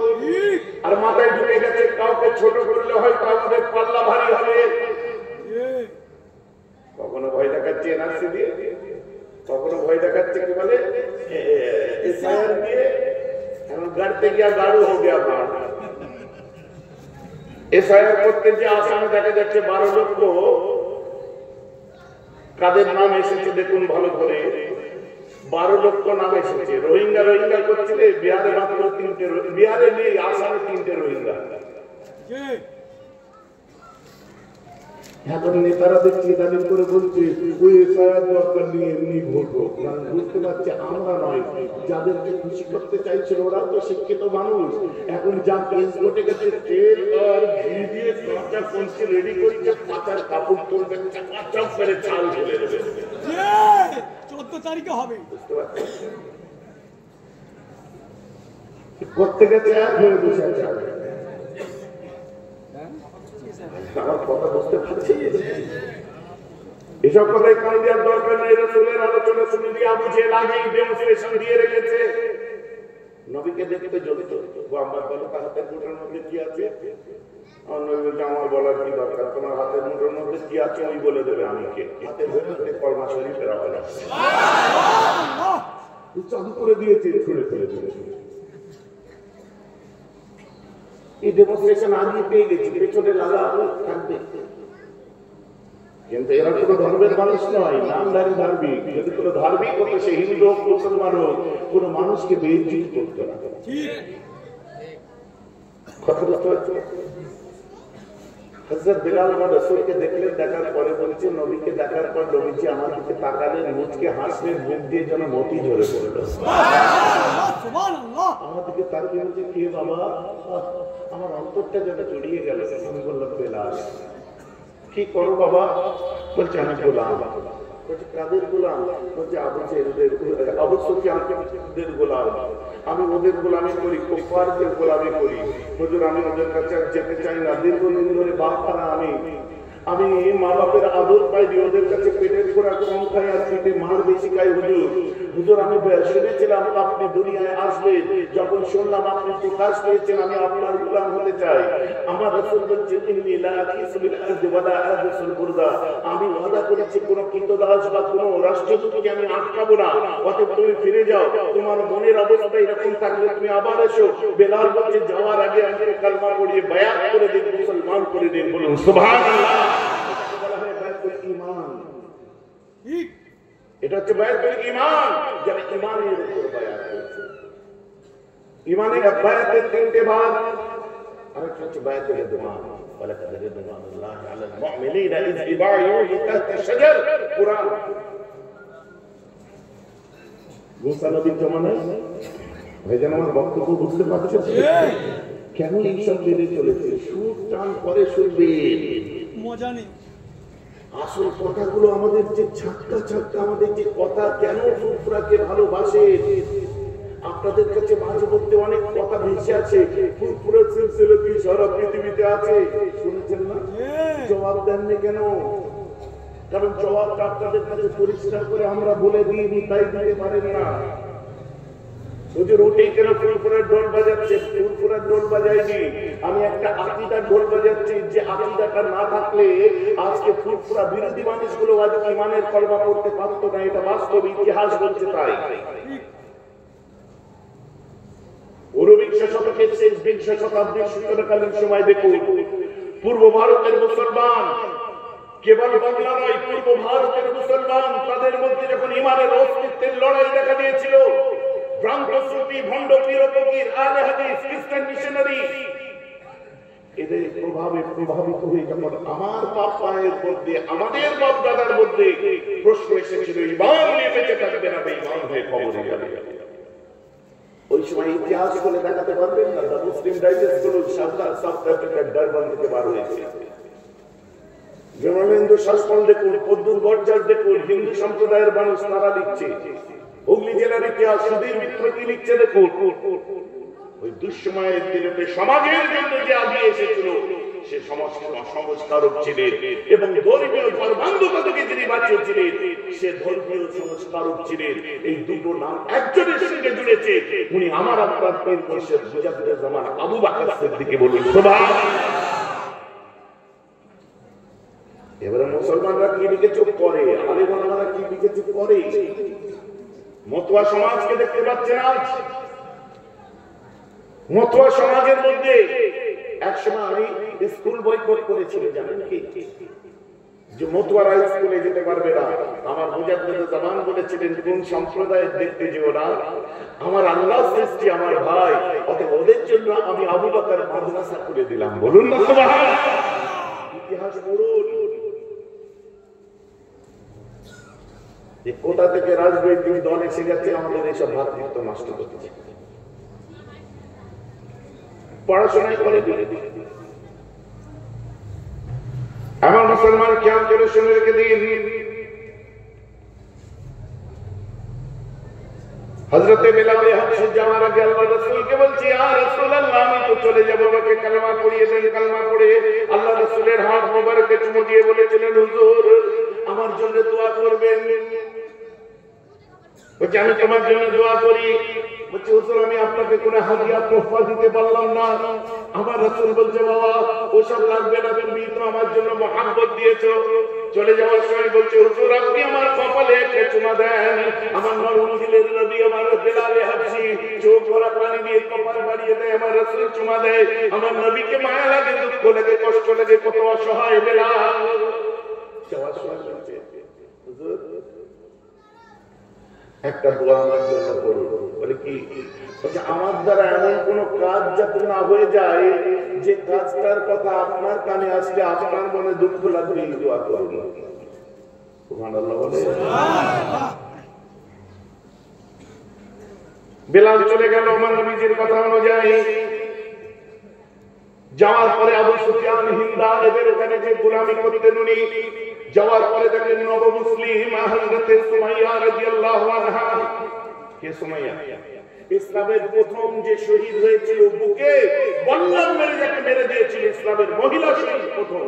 আর মাথায় ঢুকে গেছে কাউকে ছোট করলে হয়তো আমাদের পাল্লা ভারী হবে। কখনো ভয় দেখাচ্ছে এনআরসি দিয়ে, কখনো ভয় দেখাচ্ছে কি বলে এসআইআর দিয়ে, এখন গাড়তে গিয়া গাড়ু হয়ে গিয়া ভাড়। এসআইআর করতে যে আসামে দেখা যাচ্ছে 12 লক্ষ, কাদের নাম এসেছে দেখুন ভালো করে, 12 লক্ষ নাম এসেছে। রোহিঙ্গা করছিল বিহারে, মাত্র 3টে, বিহারে নেই, আসামে 3টে রোহিঙ্গা। এখন নেতারা দেখছি দাবি করে বলছে ওই এসআইআর দরকার নিয়ে এমনি ভোট হোক। বুঝতে পারছে আমরা নয়, যাদেরকে খুশি করতে চাইছিল ওরা তো শিক্ষিত মানুষ। এখন যা কেস ঘটে গেছে, তেল আর ঘি দিয়ে কাঁচা কঞ্চি রেডি করছে, পাতার কাপড় তুলবে, চাপ করে চাল ঢেলে দেবে। 14 তারিখে হবে। বুঝতে পারছি করতে গেছে এক হয়ে বসে আছে। আমার কথা বুঝতে পারছি? এসব কথাই কান দেওয়ার দরকার নেই। রাসূলের আলোচনা শুনে দিয়ে আবু জেহেল আগেই ডেমনস্ট্রেশন দিয়ে রেখেছে। নবীকে দেখতে জ্বলিত, আমার বলো তার হাতের মুঠোর মধ্যে কি আছে? নবী বলছে আমার বলার কি দরকার, তোমার হাতের মুঠোর মধ্যে কি আছে ওই বলে দেবে আমি কে। হাতের ভেতরে কলমা শরীফের আওয়াজ চালু করে দিয়েছে, ছুড়ে ফেলে দিয়েছে। এই ডেমনস্ট্রেশন আগে পেয়ে গেছি, পেছনে লাগা থাকবে। কিন্তু এরা কোনো ধর্মের মানুষ নয়, নামধারী ধার্মিক। যদি কোনো ধার্মিক হতো, সে হিন্দু হোক মুসলমান হোক, কোনো মানুষকে বেইজ্জত করতো না। কথা বুঝতে পারছো? হযরত বেলাল রাসূলকে দেখলেন, দেখার পরে বলছে, নবীকে দেখার পর নবীজি আমার দিকে তাকালেন, মুচকে হাসলেন, মুখ দিয়ে যেন মতি ঝরে পড়ল। আমার দিকে তাকিয়ে বলছে, কে বাবা? আমার অন্তরটা যেন জড়িয়ে গেল। আমি বললাম বেলাল। কি করো বাবা? বলছে আমি গোলাম। বলছে কাদের গোলাম? বলছে আবু সুফিয়ানের গোলাম। আমি ওদের গোলামি করি, কুফারদের গোলামি করি। হুজুর আমি ওদের কাছে যেতে চাই না, দীর্ঘদিন ধরে বাপ খানা আমি মা বাপের আদর পাইনি, ওদের কাছে পেটের ঘোরা কম খায় আর পিঠে মার বেশি খায় হুজুর। হুজুর আমি শুনেছিলাম আপনি দুনিয়ায় আসবেন, যখন শুনলাম আপনি প্রকাশ পেয়েছেন আমি আপনার গোলাম হতে চাই। আমার রাসূল বলছেন ইন্নী লা আকিসু বিল আরদি ওয়া লা আহদিসুল বুরদা, আমি ওয়াদা করেছি কোন কীটদাস বা কোন রাষ্ট্রদূতকে আমি আটকাবো না। অতএব তুমি ফিরে যাও, তোমার মনের অবস্থা এরকম থাকলে তুমি আবার এসো। বেলাল বলছে যাওয়ার আগে আমি কালমা পড়িয়ে বায়াত করে দিন, মুসলমান করে দিন। বলুন সুবহানাল্লাহ। বলা হয় বায়াতুল ঈমান, ঠিক এটা হচ্ছে বায়াতুল ঈমান, যারা ঈমানের উপর বায়াত করেছে। ঈমানের বায়াতের তিনটে ভাগ, আরেকটা হচ্ছে বায়াতুল রিদওয়ান। ওয়ালাকাদ রিদওয়ানুল্লাহি আলাল মুমিনিনা ইয ইবায়ুহু তাহতা শাজার, কুরআন। মুসা নবীর জামানায় ভাইজান আমার বক্তব্য বুঝতে পারছেন কেন এইসব বেড়ে চলেছে? সুর টান করে শুনবে, মজা নেই। আসল কথাগুলো আমাদের যে ছাট্টা ছাট্টা আমাদের যে কথা, কেন ফুরফুরাকে ভালোবাসে আপনাদের কাছে মাঝে মধ্যে অনেক কথা ভেসে আছে। ফুরফুরার সিলসিলা কি সারা পৃথিবীতে আছে, শুনেছেন না? জবাব দেননি কেন? কারণ জবাবটা আপনাদের কাছে পরিষ্কার করে আমরা বলে দিইনি, তাই দিতে পারেন না। হুজুর উঠেই কেন ফুরফুরার ঢোল বাজাচ্ছে? ফুরফুরার ঢোল বাজাইনি, আমি একটা আকীদার ঢোল বাজাচ্ছি, যে আকীদাটা না থাকলে আজকে ফুরফুরা বিরোধী মানুষগুলো আজ ঈমানের কলমা পড়তে পারতো না। এটা বাস্তব, ইতিহাস বলছে তাই। ঊনবিংশ শতকের শেষ বিংশ শতাব্দীর সূচনাকালীন সময় দেখুন, পূর্ব ভারতের মুসলমান, কেবল বাংলা নয়, পূর্ব ভারতের মুসলমান, তাদের মধ্যে যখন ঈমানের অস্তিত্বের লড়াই দেখা দিয়েছিল, ভ্রান্ত সুফি, ভণ্ড পীর ফকির, আহলে হাদিস, খ্রিস্টান মিশনারি, এদের প্রভাবে প্রভাবিত হয়ে যখন আমার বাপ মায়ের মধ্যে, আমাদের বাপ দাদার মধ্যে প্রশ্ন এসেছিল ঈমান নিয়ে বেঁচে থাকবে না বেঈমান হয়ে কবরে যাবে, ওই সময় ইতিহাস বলে দেখাতে পারবেন না? দ্য মুসলিম ডাইজেস্ট গুলো সাউথ আফ্রিকার ডারবান থেকে বার হয়েছে। বিমলেন্দু শাসন দেখুন, পদ্মুর গর্জাস দেখুন, হিন্দু সম্প্রদায়ের মানুষ তারা লিখছে। হুগলি জেলার ইতিহাস সুধীর মিত্র কি লিখছে দেখুন। ওই দুঃসময়ের দিনে সমাজের জন্য যে আগিয়ে এসেছিল সে সংস্কারক ছিলেন, এবং ধর্মীয় ধর্মান্ধতা থেকে যিনি বাঁচিয়েছিলেন সে ধর্মীয় সংস্কারক ছিলেন। এই দুটো নাম একজনের সঙ্গে জুড়েছে, উনি আমার আপনার পীর মুর্শিদ মুজাদ্দিদুজ্জামান আবু বকর সিদ্দিকী। বলুন সুবহানাল্লাহ। এবারে মুসলমানরা কি লিখেছে করে, আলেম ওলামারা কি লিখেছে করে। মতুয়া সমাজকে দেখতে পাচ্ছেন আজ। মতুয়া সমাজের মধ্যে একসময় আমি স্কুল বয়কট করেছিল, জানেন কি? যে মতুয়ারা স্কুলে যেতে পারবে না। আমার মুজাদ্দিদুজ্জামান বলেছিলেন কোন সম্প্রদায়ের দেখতে যেও না, আমার আল্লাহ সৃষ্টি আমার ভাই, অতএব ওদের জন্য আমি আবু বকর মাদ্রাসা খুলে দিলাম। বলুন না সুবহানাল্লাহ। ইতিহাস পড়ুন, যে কোথা থেকে রাজনৈতিক দল এসে গেছে আমাদের এইসব ভাতৃত্ব নষ্ট করতেছে। পড়াশোনায় করে আমার মুসলমান খেয়াল করে শুনে রেখে দিন, হযরতে বেলাল হাবশী যাওয়ার আগে আল্লাহ রাসূলকে বলছি, ইয়া রাসূলুল্লাহ আমি তো চলে যাব, আমাকে কালেমা পড়িয়ে দেন। কালেমা পড়ে আল্লাহ রাসূলের হাত মোবারকে চুমু দিয়ে বলেছিলেন, হুজুর আমার জন্য দোয়া করবেন। বলছি আমি তোমার জন্য দোয়া করি। বলছি হুজুর আমি আপনাকে কোনো হাদিয়া তোহফা দিতে পারলাম না। আমার রাসূল বলছে, বাবা ওসব লাগবে না, তুমি তো আমার জন্য মহব্বত দিয়েছো। চলে যাওয়ার সময় বলছে, হুজুর আপনি আমার কপালে একটা চুমা দেন। আমার নরম দিলের নবী আমার বেলাল হাবশী চোখ ভরা পানি দিয়ে কপাল বাড়িয়ে দেয়, আমার রাসূল চুমা দেয়। আমার নবীকে মায়া লাগে, দুঃখ লাগে, কষ্ট লাগে, কত অসহায় বেলাল। যাওয়ার সময় বলছে, হুজুর একটা দোয়া আমার জন্য করুন। বলে কি? বলছে আমার দ্বারা এমন কোন কাজ যাতে না হয়ে যায় যে কাজটার কথা আপনার কানে আসলে আপনার মনে দুঃখ লাগবে, এই দোয়া করুন। সুবহানাল্লাহ বলে বেলাল চলে গেল আমার নবীজির কথা অনুযায়ী। যাওয়ার পরে আবু সুফিয়ান হিন্দা এদের ওখানে যে গোলামি করতেন উনি, যাওয়ার পরে দেখেন নব মুসলিম হযরতে সুমাইয়া রাদিয়াল্লাহু আনহা। কে সুমাইয়া? ইসলামের প্রথম যে শহীদ হয়েছিল, বুকে বল্লম মেরে যাকে মেরে দিয়েছিল ইসলামের মহিলা শহীদ প্রথম।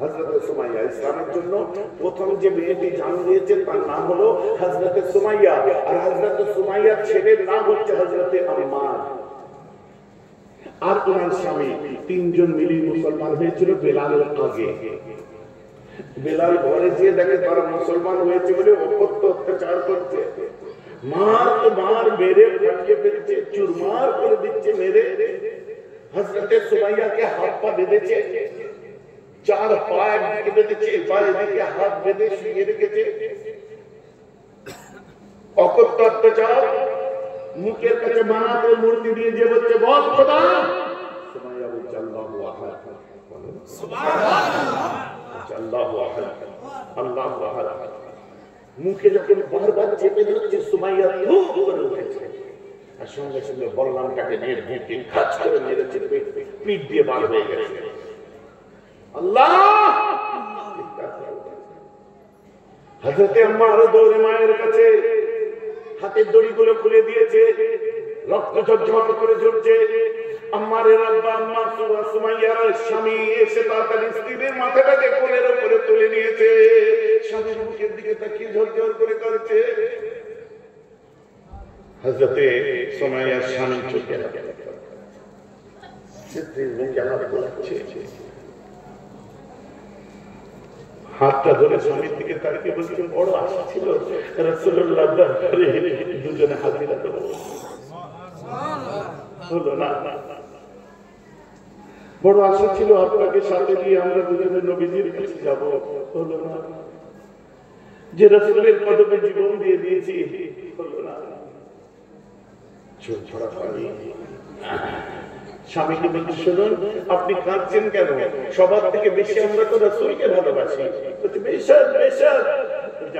হযরত সুমাইয়া ইসলামের জন্য প্রথম যে মেয়েটি জান দিয়েছে তার নাম হলো হযরত সুমাইয়া, আর হযরত সুমাইয়ার ছেলের নাম হচ্ছে হযরত আম্মার। আর ওনার স্বামী তিনজন মিলে মুসলমান হয়েছিল বেলালের আগে। বেলাল ঘরে যেয়ে দেখে তারা মুসলমান হয়েছে বলে অকথ্য অত্যাচার করছে, মার মেরে ফাটিয়ে ফেলছে, চুরমার করে দিচ্ছে মেরে। হযরত সুমাইয়াকে হাত পা বেঁধেছে, চার পা একদিকে বেঁধেছে, পায়ে দিকে হাত বেঁধে শুয়ে রেখেছে। অকথ্য অত্যাচার, মুখের কাছে বানাতে মূর্তি দিয়ে যে বলছে বল খোদা, সুমাইয়া বলছে আল্লাহু আহাদ, সুবহানাল্লাহ, আল্লাহু আহাদ, আল্লাহু আহাদ। মুখে যখন বারবার চেপে ধরছে সুমাইয়া ধুপ করে উঠেছে, আর সঙ্গে সঙ্গে বললামটাকে নিয়ে ঢুকে খাচ করে মেরেছে, পিঠ দিয়ে বার হয়ে গেছে। আল্লাহ! হযরত আম্মা আরো দৌড়ে মায়ের কাছে, হাতের দড়িগুলো খুলে দিয়েছে, রক্ত ঝরঝর করে ঝরছে। আম্মারের আব্বা আম্মা সুমাইয়ার স্বামী এসে তাড়াতাড়ি স্ত্রীর মাথাটাকে কোলের উপরে তুলে নিয়েছে, স্বামীর মুখের দিকে তাকিয়ে ঝরঝর করে কাঁদছে। হযরতে সুমাইয়ার স্বামী চোখে স্ত্রীর মুখে হাত বোলাচ্ছে, হাতটা ধরে স্বামীর দিকে তাকিয়ে বলছে বড় আশা ছিল রাসূলুল্লাহ দরবারে দুজনে হাত মিলাতে হলো না, বড় আশা ছিল আপনাকে সাথে নিয়ে আমরা দুজনে নবীজির কাছে যাব, হলো না। যে রাসূলের কদমে জীবন দিয়ে দিয়েছি, হলো না। চোখ ছড়া পানি। স্বামীকে বলতে শুনুন, আপনি কাঁদছেন কেন? সবার থেকে বেশি আমরা তো রাসূলকে ভালোবাসি। বেশার বেশার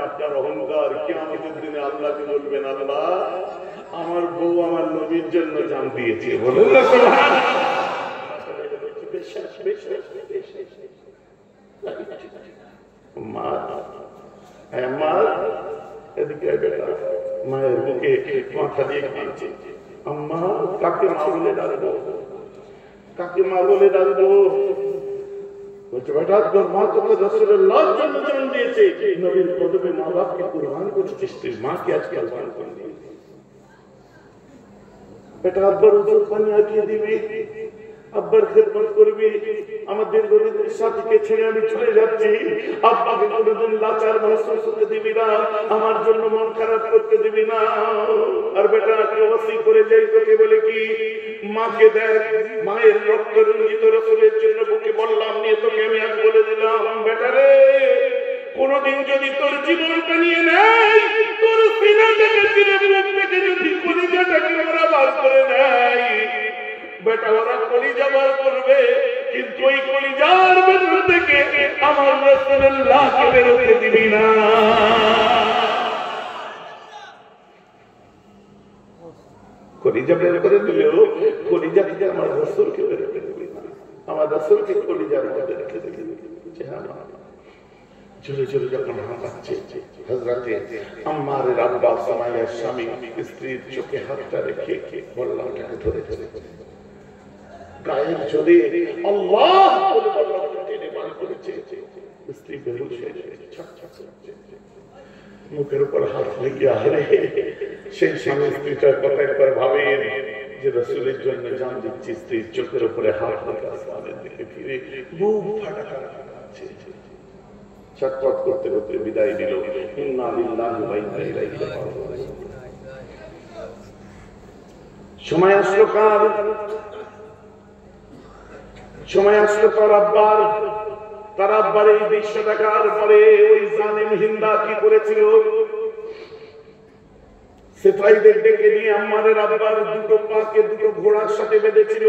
আপনার অহংকার, কিয়ামতের দিনে আল্লাহকে বলবেন আল্লাহ আমার বউ আমার নবীর জন্য জান দিয়েছে, বলেন না মা? মা এদিকে বেটা, মায়ের বুকে মাথা দিয়ে কাঁদছে। আম্মা, কাকে মা বলে ডাকবো, কাকে মা বলে ডাকবো? বলছে বেটা তোর মা তোকে রাসূলুল্লাহর জন্য জান দিয়েছে, নবীর কদমে মা বাপকে কুরবান করেছিস, তুই মাকে আজকে কুরবান করলি। বেটা আব্বার উপর পানি আঁকিয়ে দিবি, আব্বার খেদমত করবি। আমাদের গরিবের সাথীকে ছেড়ে আমি চলে যাচ্ছি, আব্বাকে কোনোদিন লাচার মহসুস হতে দিবি না, আমার জন্য মন খারাপ করতে দিবি না। আর বেটা ওয়াসি করে যাই তোকে বলে কি, মাকে দেখ, মায়ের রক্ত রঞ্জিত রাসূলের জন্য বুকে বললাম নিয়ে তোকে আমি আজ বলে দিলাম, বেটা রে কোনদিন যদি তোর জীবনটা নিয়ে নেয়, তোর সিনাটাকে চিরে মুখ থেকে যদি কলিজাটাকে ওরা বার করে নেয়, বেটা ওরা কলিজা বার করবে, কিন্তু ওই কলিজার ভেতর থেকে আমার রাসূলুল্লাহকে বেরোতে দিবি না। কলিজা বের করে দিলেও কলিজা থেকে আমার রাসূলকে বেরোতে দিবি না, আমার রাসূলকে কলিজার মধ্যে রেখে দিবি। জোরে জোরে যখন হাঁপাচ্ছে, হযরতে আম্মারের আব্বা সুমাইয়ার স্বামী স্ত্রীর চোখে হাতটা রেখে বললামটাকে ধরে ধরে গায়ের জোরে আল্লাহ বলে বললামটা টেনে বার করেছে। স্ত্রী বেহুশ হয়ে মুখের উপর হাত লেগে আহারে, সেই স্বামী স্ত্রীটার কথা একবার ভাবেন যে রাসূলের জন্য জান দিচ্ছি, স্ত্রীর চোখের উপরে হাত রেখে আসমানের দিকে ফিরে বুক ফাটা কাঁদছে, ছটফট করতে করতে বিদায় দিল। ইন্না লিল্লাহি ওয়া ইন্না ইলাইহি রাজিউন। সময় আসলো কার? সময় আসলো তার আব্বার। তার আব্বার এই দৃশ্য দেখার পরে ওই জানেম হিন্দা কি করেছিল? সিপাহীদের ডেকে নিয়ে আম্মারের আব্বার দুটো পাকে দুটো ঘোড়ার সাথে বেঁধেছিল,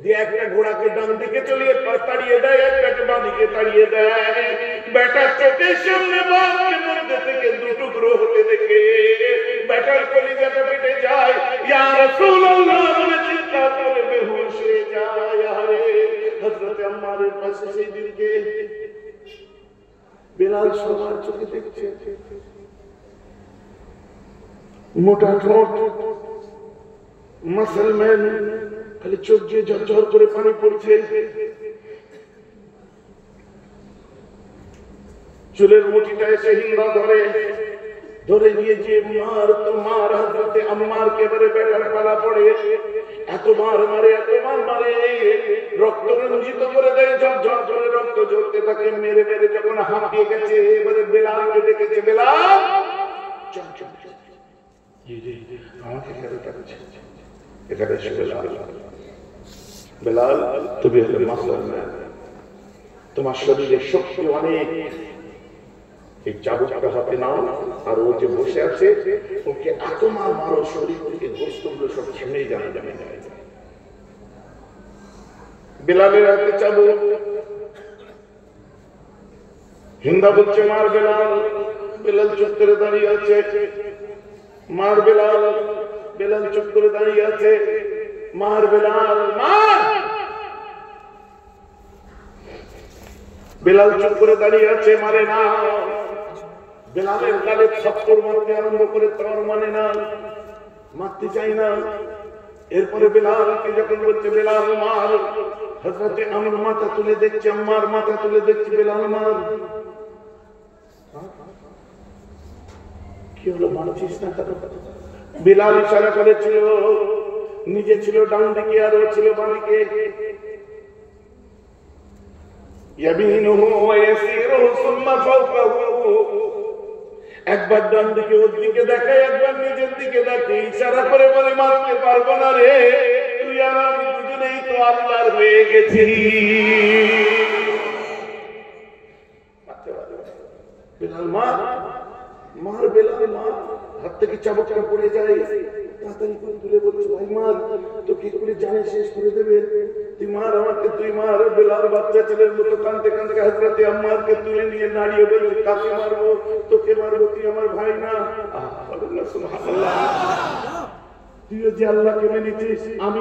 দিয়ে একটা ঘোড়াকে ডান দিকে চলিয়ে তাড়িয়ে দেয়, একটাকে বাঁ দিকে তাড়িয়ে দেয়। বেটা চোখের সামনে বাপকে মধ্যে থেকে দুটুকরো হতে দেখে বেটার কলিজাটা ফেটে যায়। ইয়া রাসূলুল্লাহ বলে চিৎকার করে বেহুশ হয়ে যায়। আরে হযরতে আম্মারের পাশে সেই দিনকে বেলাল সবার চোখে দেখছে, মোটা ঠোঁট, মুসলমান, খালি চোখ দিয়ে ঝরঝর করে পানি পড়ছে। চুলের মুঠিটা এসে হিন্দা ধরে নিয়ে যে মার তো মার হযরতে আম্মার কে বারে বেটার পালা পড়ে এত মার মারে রক্ত রঞ্জিত করে দেয়, ঝরঝর করে রক্ত ঝরতে থাকে। মেরে যখন হাঁপিয়ে গেছে এবারে বেলালকে ডেকেছে, বেলাল আমাকে এখানে এসে বেলাল তুমি হলে মুসলমান, তোমার শরীরে শক্তি অনেক, এই চাবুকটা হাতে নাও আর ও যে বসে আছে ওকে এত মারো শরীর থেকে গোস্তগুলো সব ছেড়ে জানা যাবে। বেলালের হাতে চাবুক, হিন্দা বলছে মার বেলাল। বেলাল চুপ করে দাঁড়িয়ে আছে, মার বেলাল। বেলাল চুপ করে দাঁড়িয়ে আছে, মার বেলাল, মার। বেলাল চুপ করে দাঁড়িয়ে আছে, মারে না। বেলালের গালে থাপ্পড় মারতে আরম্ভ করে, তোর মানে না, মারতে চাই না। এরপরে বেলালকে যখন বলছে বেলাল মার, হযরতে আমর মাথা তুলে দেখছে, আম্মার মাথা তুলে দেখছে, বেলাল মার। কি হলো, মারছিস না? বেলাল ইশারা করেছিল, নিজে ছিল ডান দিকে আর ও ছিল বাঁ দিকে। ইয়ামিনুহু ওয়া ইয়াসিরুহু সুম্মা ফাওকাহু, একবার ডান দিকে ওর দিকে দেখে, একবার নিজের দিকে দেখে, ইশারা করে বলে মারতে পারবো না রে, তুই আর আমি দুজনেই তো আল্লাহর হয়ে গেছি। বেলাল মার, মার বেলাল মার। হাত থেকে চাবুকটা পড়ে যায়, তাড়াতাড়ি করে তুলে বলছে ভাই মার, তো কি করে জানে শেষ করে দেবে, তুই মার আমাকে, তুই মার। বেলাল বাচ্চা ছেলের মতো কাঁদতে কাঁদতে হযরতে আম্মারকে তুলে নিয়ে দাঁড়িয়ে বলছে কাকে মারবো, তোকে মারবো, তুই আমার ভাই না। সুবহানাল্লাহ, তুইও যে আল্লাহকে মেনেছিস, আমি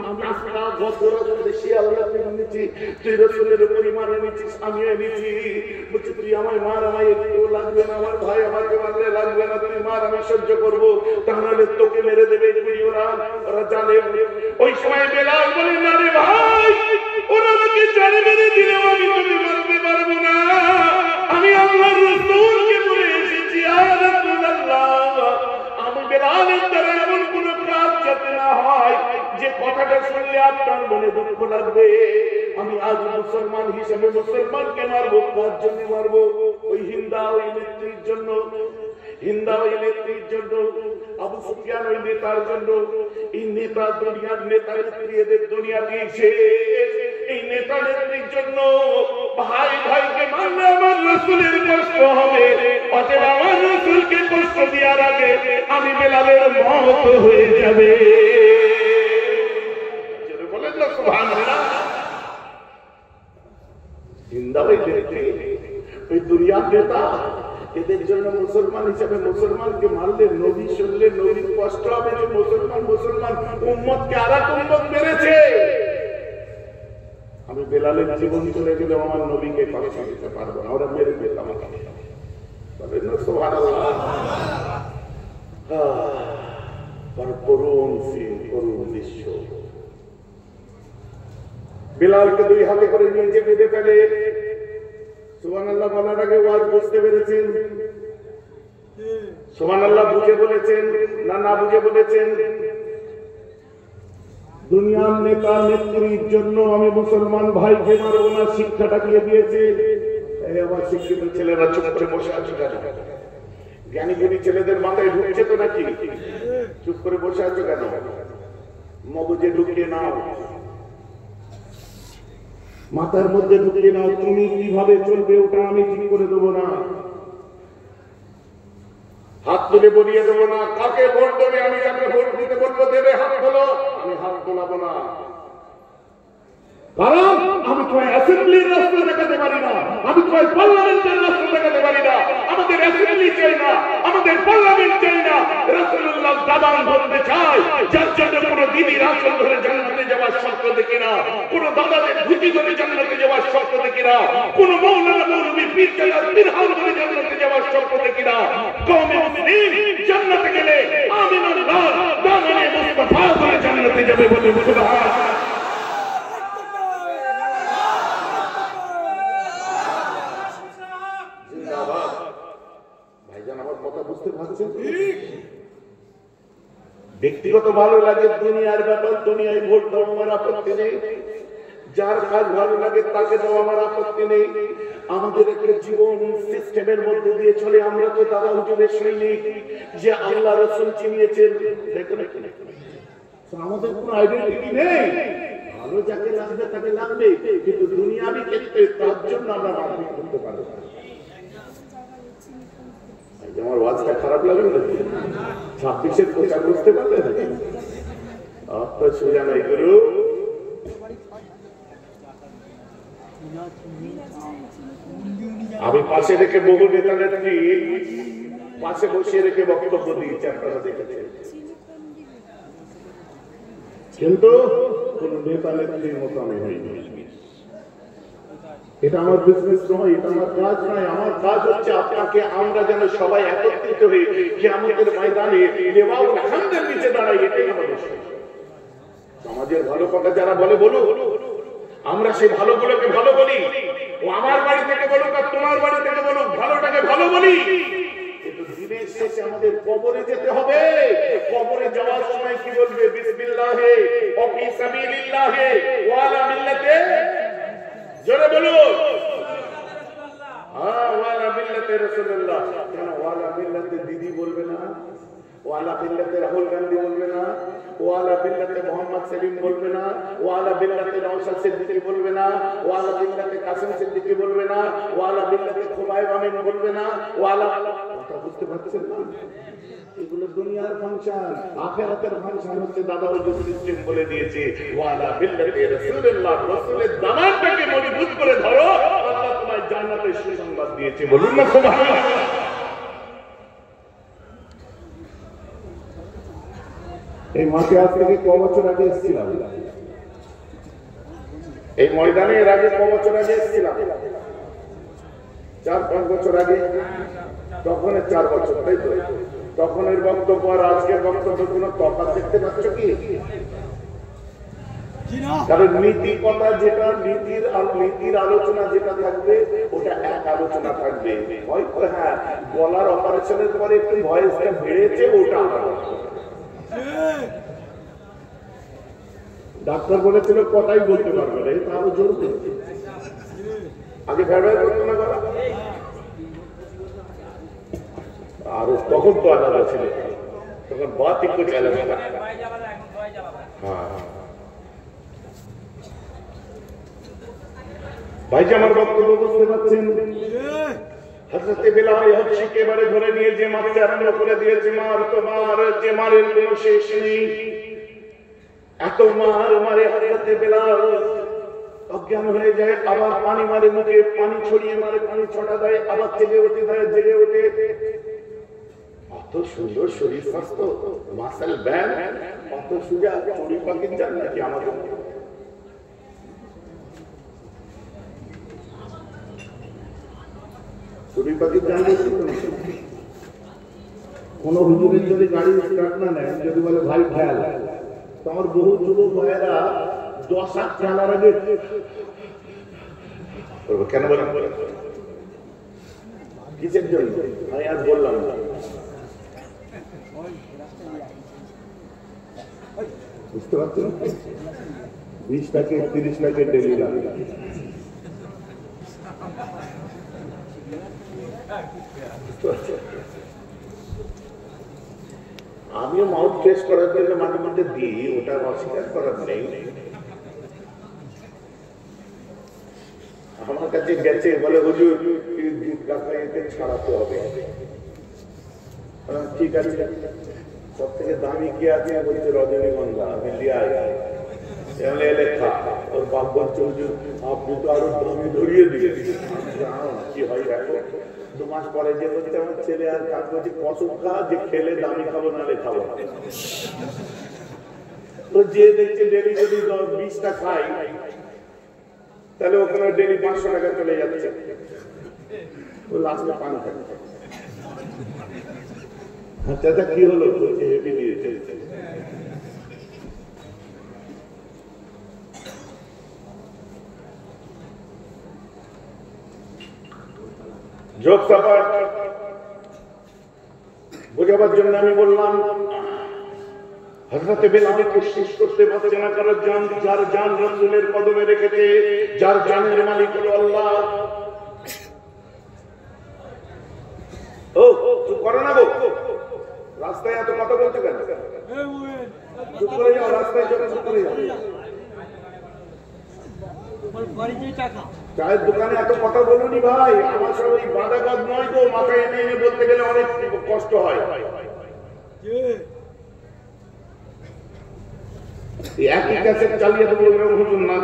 বেশি আল্লাহকে মেনেছি, তুই রাসূলের উপর ঈমান এনেছিস, আমিও এনেছি। বলছে তুই আমায় মার, আমায় একটু লাগবে না, আমার ভাই আমাকে মারলে লাগবে না, তুই মার, আমি সহ্য করবো, তাহলে তোকে মেরে দেবে ওরা জানে। ওই সময় বেলাল বলে না রে ভাই, ওরা আমাকে জানে মেরে দিলেও আমি তোকে মারতে পারবো না, আমি আল্লাহর রাসূলকে বলে এসেছি, ইয়া রাসূলুল্লাহ, আমি বেলালের দ্বারা এমন কোন কাজ যাতে না হয় যে কথাটা শুনলে আপনার মনে দুঃখ লাগবে। আমি আজ মুসলমান হিসেবে মুসলমানকে মারবো, কার জন্য মারবো? ওই হিন্দা, ওই নেত্রীর জন্য, হিন্দা ওই নেত্রীর জন্য, আবু সুফিয়ান ওই নেতার জন্য। এই নেতা দুনিয়ার নেতা নেত্রী, এদের দুনিয়া দিয়েছে, এই নেতা নেত্রীর জন্য। ভাই ভাইকে মারলে আমার রাসূলের কষ্ট হবে, অতএব আমার রাসূলকে কষ্ট দেওয়ার আগে আমি বেলালের মওত হয়ে যাবে। বলেন না সুবহানাল্লাহ। হিন্দা ওই নেত্রী, ওই দুনিয়ার নেতা, এদের জন্য মুসলমান হিসেবে মুসলমানকে মারলে নবী শুনলে নবীর কষ্ট হবে যে মুসলমান উম্মতকে আরেক উম্মত মেরেছে। আমি বেলালের জীবন চলে গেলে আমার নবীকে কষ্ট দিতে পারবো না, ওরা মেরে দিত আমাকে। সুবহানাল্লাহ। করুণ সিন, করুণ দৃশ্য। বেলালকে দুই হাতে করে নিয়ে বেঁধে ফেলে। সুবহানাল্লাহ বলার আগে ওয়াজ বুঝতে পেরেছেন? সুবহানাল্লাহ বুঝে বলেছেন না না বুঝে বলেছেন? দুনিয়ার নেতা নেত্রীর জন্য আমি মুসলমান ভাইকে মারবো না, শিক্ষাটা দিয়ে দিয়েছে। এই আমার শিক্ষিত ছেলেরা চুপ করে বসে আছে কেন? জ্ঞানী গুণী ছেলেদের মাথায় ঢুকছে তো নাকি? চুপ করে বসে আছো কেন? মগজে ঢুকিয়ে নাও, মাথার মধ্যে ঢুকিয়ে নাও। তুমি কিভাবে চলবে ওটা আমি ঠিক করে দেবো না, হাত তুলে বলিয়ে দেবো না। কাকে ভোট দেবে, আমি যাকে ভোট দিতে বলবো দেবে হাত তোলো, আমি হাত তোলাবো না। কারণ আমি তোমায় অ্যাসেম্বলির রাস্তা দেখাতে পারি না, আমি তোমায় পার্লামেন্টের রাস্তা দেখাতে পারি না। আমাদের অ্যাসেম্বলি চাই না, আমাদের পার্লামেন্ট চাই না। রাসূলুল্লাহ দাবান ধরতে চায়, যার জন্য কোনো দিদির আসল ধরে জান্নাতে যাওয়ার শর্ত দেখি না, কোনো দাদাদের ধুতি ধরে জান্নাতে যাওয়ার শর্ত দেখি না, কোনো মৌলানা মৌলভী পীর কালার পীরহান ধরে জান্নাতে যাওয়ার শর্ত দেখি না। কওমে মুসলিম জান্নাতে গেলে আমিনুল্লাহ দামানে মুস্তাফা ধরে জান্নাতে যাবে বলে সুবহানাল্লাহ। জিন্দাবাদ। ভাইজান আমার কথা বুঝতে পারছেন? ব্যক্তিগত ভালো লাগে দুনিয়ার ব্যাপার, দুনিয়ায় ভোট দাও আমার আপত্তি নেই, যার কাজ ভালো লাগে তাকে দাও আমার আপত্তি নেই। আমাদের একটা জীবন সিস্টেমের মধ্যে দিয়ে চলে। আমরা তো দাদা হুজুরের সৈনিক যে আল্লাহ রাসূল চিনিয়েছেন, দেখুন আমাদের কোনো আইডেন্টিটি নেই। ভালো যাকে লাগবে তাকে লাগবে, কিন্তু দুনিয়াবি ক্ষেত্রে তার জন্য আমরা মারপিট করতে পারবো না। আমার ওয়াজটা খারাপ লাগলো না? 26-এর প্রচার বুঝতে পারলেন? আপনার সোজা নাই গুরু। আমি পাশে রেখে বহু নেতা নেত্রী পাশে বসিয়ে রেখে বক্তব্য দিয়েছি, আপনারা দেখেছেন, কিন্তু কোন নেতা নেত্রীর মতো আমি হইনি। এটা আমার বিজনেস নয়, এটা আমার কাজ নয়। আমার কাজ হচ্ছে আপনাকে আমরা যেন সবাই একত্রিত হয়ে কিয়ামতের ময়দানে লিওয়াউল হামদের নিচে দাঁড়াই, এটাই আমাদের সমাজের ভালো কথা যারা বলে বলো, আমরা সেই ভালোগুলোকে ভালো বলি। ও আমার বাড়ি থেকে বলুক আর তোমার বাড়ি থেকে বলুক, ভালোটাকে ভালো বলি। কিন্তু দিনের শেষে আমাদের কবরে যেতে হবে। কবরে যাওয়ার সময় কি বলবে? বিসমিল্লাহে ওয়া ফি সাবিলিল্লাহে ওয়া আলা মিল্লাতে, জোরে বলুন। হ্যাঁ, ওয়া আলা মিল্লাতে রাসূলুল্লাহ। কেন ওয়া আলা মিল্লাতে দিদি বলবে না? ওয়ালা বিল্লাতে রাহুল গান্ধী বলবে না? ওয়ালা বিল্লাতে মোহাম্মদ সেলিম বলবে না? ওয়ালা বিল্লাতে নওশাদ সিদ্দিকী বলবে না? ওয়ালা বিল্লাতে কাসেম সিদ্দিকী বলবে না? ওয়ালা বিল্লাতে খুবাইব আমিন বলবে না? ওয়ালা, কথা বুঝতে পারছেন না? এগুলো দুনিয়ার ফাংশন। আখিরাতের ফাংশন হচ্ছে দাদা হুজুর সিস্টেম বলে দিয়েছে ওয়ালা বিল্লাতে রাসূলুল্লাহ, রাসূলের দামানটাকে মজবুত করে ধরো, আল্লাহ তোমায় জান্নাতের সুসংবাদ দিয়েছে। বলুন না সুবহানাল্লাহ। এই মাঠে আজ থেকে ক বছর আগে এসেছিলাম, এই ময়দানে এর আগে ক বছর আগে এসেছিলাম? 4-5 বছর আগে। তখন 4 বছর, তাই তো? তখনের বক্তব্য আর আজকের বক্তব্য কোনো তফাৎ দেখতে পাচ্ছ কি? কারণ নীতি কথা যেটা, নীতির আলোচনা যেটা থাকবে ওটা এক আলোচনা থাকবে। হয়তো হ্যাঁ গলার অপারেশনের পরে একটু ভয়েসটা বেড়েছে, ওটা আলাদা। ডাক্তার বলেছিল কথাই বলতে পারবে না, এটা আরো জোর দিচ্ছে। আগে ভেড়াই করতো না গলা, আর তখন তো আলাদা ছিল, তখন বাত একটু চ্যালেঞ্জ। হ্যাঁ ভাই যে আমার বক্তব্য বুঝতে পারছেন? হযরত বিলাল হচ্ছিকে এবারে ধরে নিয়ে যে মারতে আরম্ভ করে দিয়েছে, মার তো মার, যে মারের কোনো শেষ নেই। এত মার মারে হযরত বিলাল অজ্ঞান হয়ে যায়, আবার পানি মারে মুখে, পানি ছড়িয়ে মারে, পানি ছটা দেয়, আবার জেগে উঠে দেয়, জেগে ওঠে। অত সুন্দর শরীর স্বাস্থ্য, মাসাল ব্যান, অত সুজা চড়ি পাখির জান নাকি আমাদের? চড়ি পাখির জান কোন হুজুরের যদি গাড়ি স্টার্ট না নেয়, যদি বলে ভাই খেয়াল, তো আমার বহু যুবক ভাইয়েরা 10 চালার আগে কেন বলেন? কিসের জন্য? আমি আজ বললাম না, বুঝতে পারছেন? 20 টাকা 30 টাকা ডেলি লাগে। আমিও মাউথ ফ্রেশ করার জন্য মাঝে মধ্যে দিই, ওটা অস্বীকার করার নেই। আমার কাছে গেছে বলে হুজুর এতে ছাড়াতে হবে। ঠিক আছে, সব থেকে দামি কি আছে? বলছে রজনীগন্ধা। আমি লেখা ওর বাপ বলছে হুজুর আপনি তো আরো দামি ধরিয়ে দিয়ে কি হয় দেখো। 2 মাস পরে যে বলছে আমার ছেলে আর কাজ বলছে কসম খা যে খেলে দামি খাবো নালে খাবো। তো যে দেখছে ডেলি যদি 20টা খাই, তাহলে ওখানে ডেলি 500 টাকা চলে যাচ্ছে। ও লাস্টে পান খায়। আচ্ছা কি হলো? হেভি দিয়েছে। যোগ সাপাট বোঝাবার জন্য আমি বললাম হযরত বেলালকে শেষ করতে পারছে না, কারণ যার জান রাসূলের কদমে রেখেছে, যার জানের মালিক হলো আল্লাহ। ও তুই করো না গো, রাস্তায় এত কথা বলতে কেন? চুপ করে যাও, রাস্তায় চলে চুপ করে যাও। চায়ের দোকানে এত কথা বলুনি ভাই, আমার সব এই বাদাবাদ নয় তো, মাথায় এনে এনে বলতে গেলে অনেক কষ্ট হয়। একই কাছে চালিয়ে দেবো এরকম হুজুর না।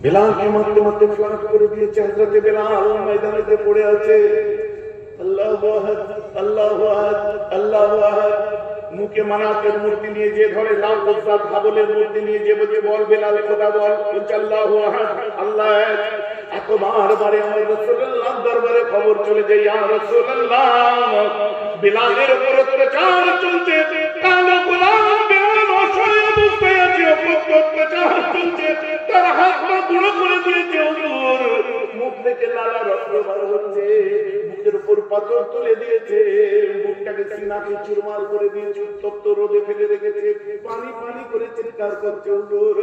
বেলালকে মারতে মারতে ফ্লাট করে দিয়েছে। হযরত বেলাল ময়দানেতে পড়ে আছে, আল্লাহু আহাদ আল্লাহু আহাদ আল্লাহু আহাদ। মুখে মানাতের মূর্তি নিয়ে যে ধরে, লাল উজ্জা হাবলের মূর্তি নিয়ে যে বলে বল বেলাল খোদা বল, বলছে আল্লাহু আহাদ আল্লাহ এক। এতবার বারে আমার রাসূলুল্লাহ দরবারে খবর চলে যায়, ইয়া রাসূলুল্লাহ বেলালের উপর অত্যাচার চলছে, কালো গোলাম বেলাল অসহায় অবস্থায় আছে, অত্যাচার চলছে, তার হাত পা গুঁড়ো করে দিয়েছে হুজুর। মুখ থেকে লালা রক্ত বার হচ্ছে, মুখের উপর পাথর তুলে দিয়েছে, মুখটাকে সিনাকে চুরমার করে দিয়েছে, উত্তপ্ত রোদে ফেলে রেখেছে, পানি পানি করে চিৎকার করছে হুজুর।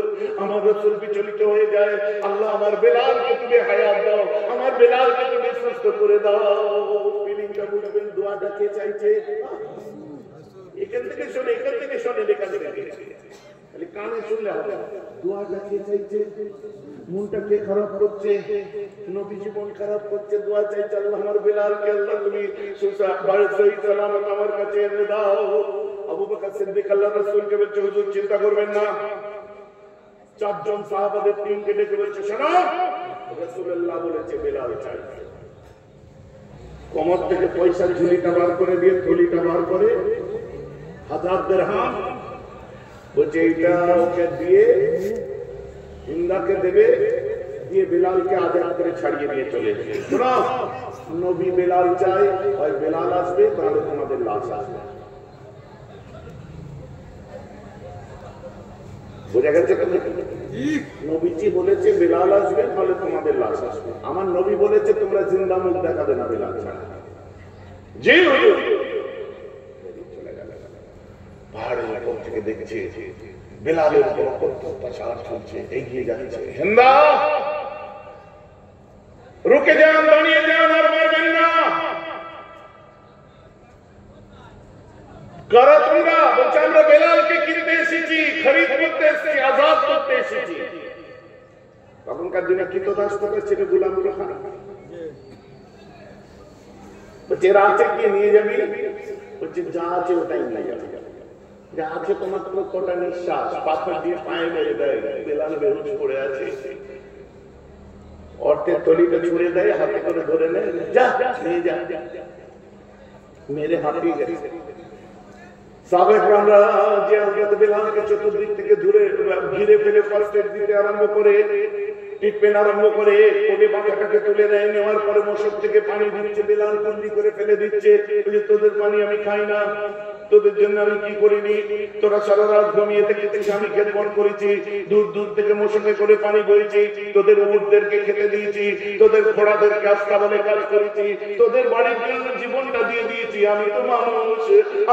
আমার রাসূল বিচলিত হয়ে যায়, আল্লাহ আমার বেলালকে তুমি হায়াত দাও, আমার বেলালকে তুমি সুস্থ করে দাও। ফিলিংটা বুঝবেন, দোয়াটা কে চাইছে? এখান থেকে শোনে, এখান থেকে শোনে, এখান থেকে খালি কানে শুনলে হবে। দোয়াটা কে চাইছে? মনটা কে খারাপ করছে? নবীজি মন খারাপ করছে, দোয়া চাইছে আল্লাহ আমার বেলালকে আল্লাহ তুমি সহি সালামত আমার কাছে এনে দাও। আবু বকর সিদ্দিক আল্লাহর রাসূলকে বলছে, হুজুর চিন্তা করবেন না। চারজন সাহাবাদের টিমকে ডেকে বলছে, শোনো রাসূলুল্লাহ বলেছে বেলাল চাই। কমর থেকে পয়সার ঝুলিটা বার করে দিয়ে, থলিটা বার করে 1000 দিরহাম বলছে এইটা ওকে দিয়ে ইন্দাকে দেবে, দিয়ে বেলালকে আজাদ করে ছাড়িয়ে নিয়ে চলে যাবে। শোনো নবী বেলাল চাই, হয় বেলাল আসবে তাহলে তোমাদের লাশ আসবে। বোঝা গেছে? নবীজি বলেছে বেলাল আসবে তাহলে তোমাদের লাশ আসবে। আমার নবী বলেছে তোমরা জিন্দা মুখ দেখাবে না বেলাল ছাড়া। জি চলে গেল। পাহাড়ের উপর থেকে দেখছে বেলালের উপর অত্যাচার চলছে, এগিয়ে যাচ্ছে। হিন্দা রুকে যান, দাঁড়িয়ে যান, আর মারবেন না। কারা তোমরা? বলছে আমরা বেলালকে কিনতে এসেছি, খরিদ করতে এসেছি, আজাদ করতে এসেছি। তখনকার দিনে কৃতদাস কথা ছিল গোলাম খান। বলছে রাতে গিয়ে নিয়ে যাবি? বলছে যা আছে ওটাই নিয়ে যাবে। যা আছে তোমার তো কটা নিঃশ্বাস, পাথর দিয়ে পায়ে মেরে দেয়, বেলাল বেহুশ পড়ে আছে, অর্থের তলিটা ছুড়ে দেয়, হাতে করে ধরে নেয়, যা নিয়ে যা। মেরে হাঁপিয়ে গেছে। সাহাবায়ে-কেরামরা যে হযরত বেলালকে চতুর্দিক থেকে ঘিরে ফেলে ফার্স্ট এড দিতে আরম্ভ করে, ট্রিটমেন্ট আরম্ভ করে, কোলে মাথাটাকে তুলে নেয়, নেওয়ার পরে মশক থেকে পানি দিচ্ছে, বেলাল বন্দি করে ফেলে দিচ্ছে। তোদের পানি আমি খাই না, তোদের জন্য আমি কি করিনি, তোরা সারা রাত ঘুমিয়ে থেকেছিস, আমি খেদমত করেছি, দূর দূর থেকে মশকে করে পানি বইছি, তোদের উটদেরকে খেতে দিয়েছি, তোদের ঘোড়াদেরকে আস্তাবলে কাজ করেছি, তোদের বাড়ির জন্য জীবনটা দিয়ে দিয়েছি। আমি তো মানুষ,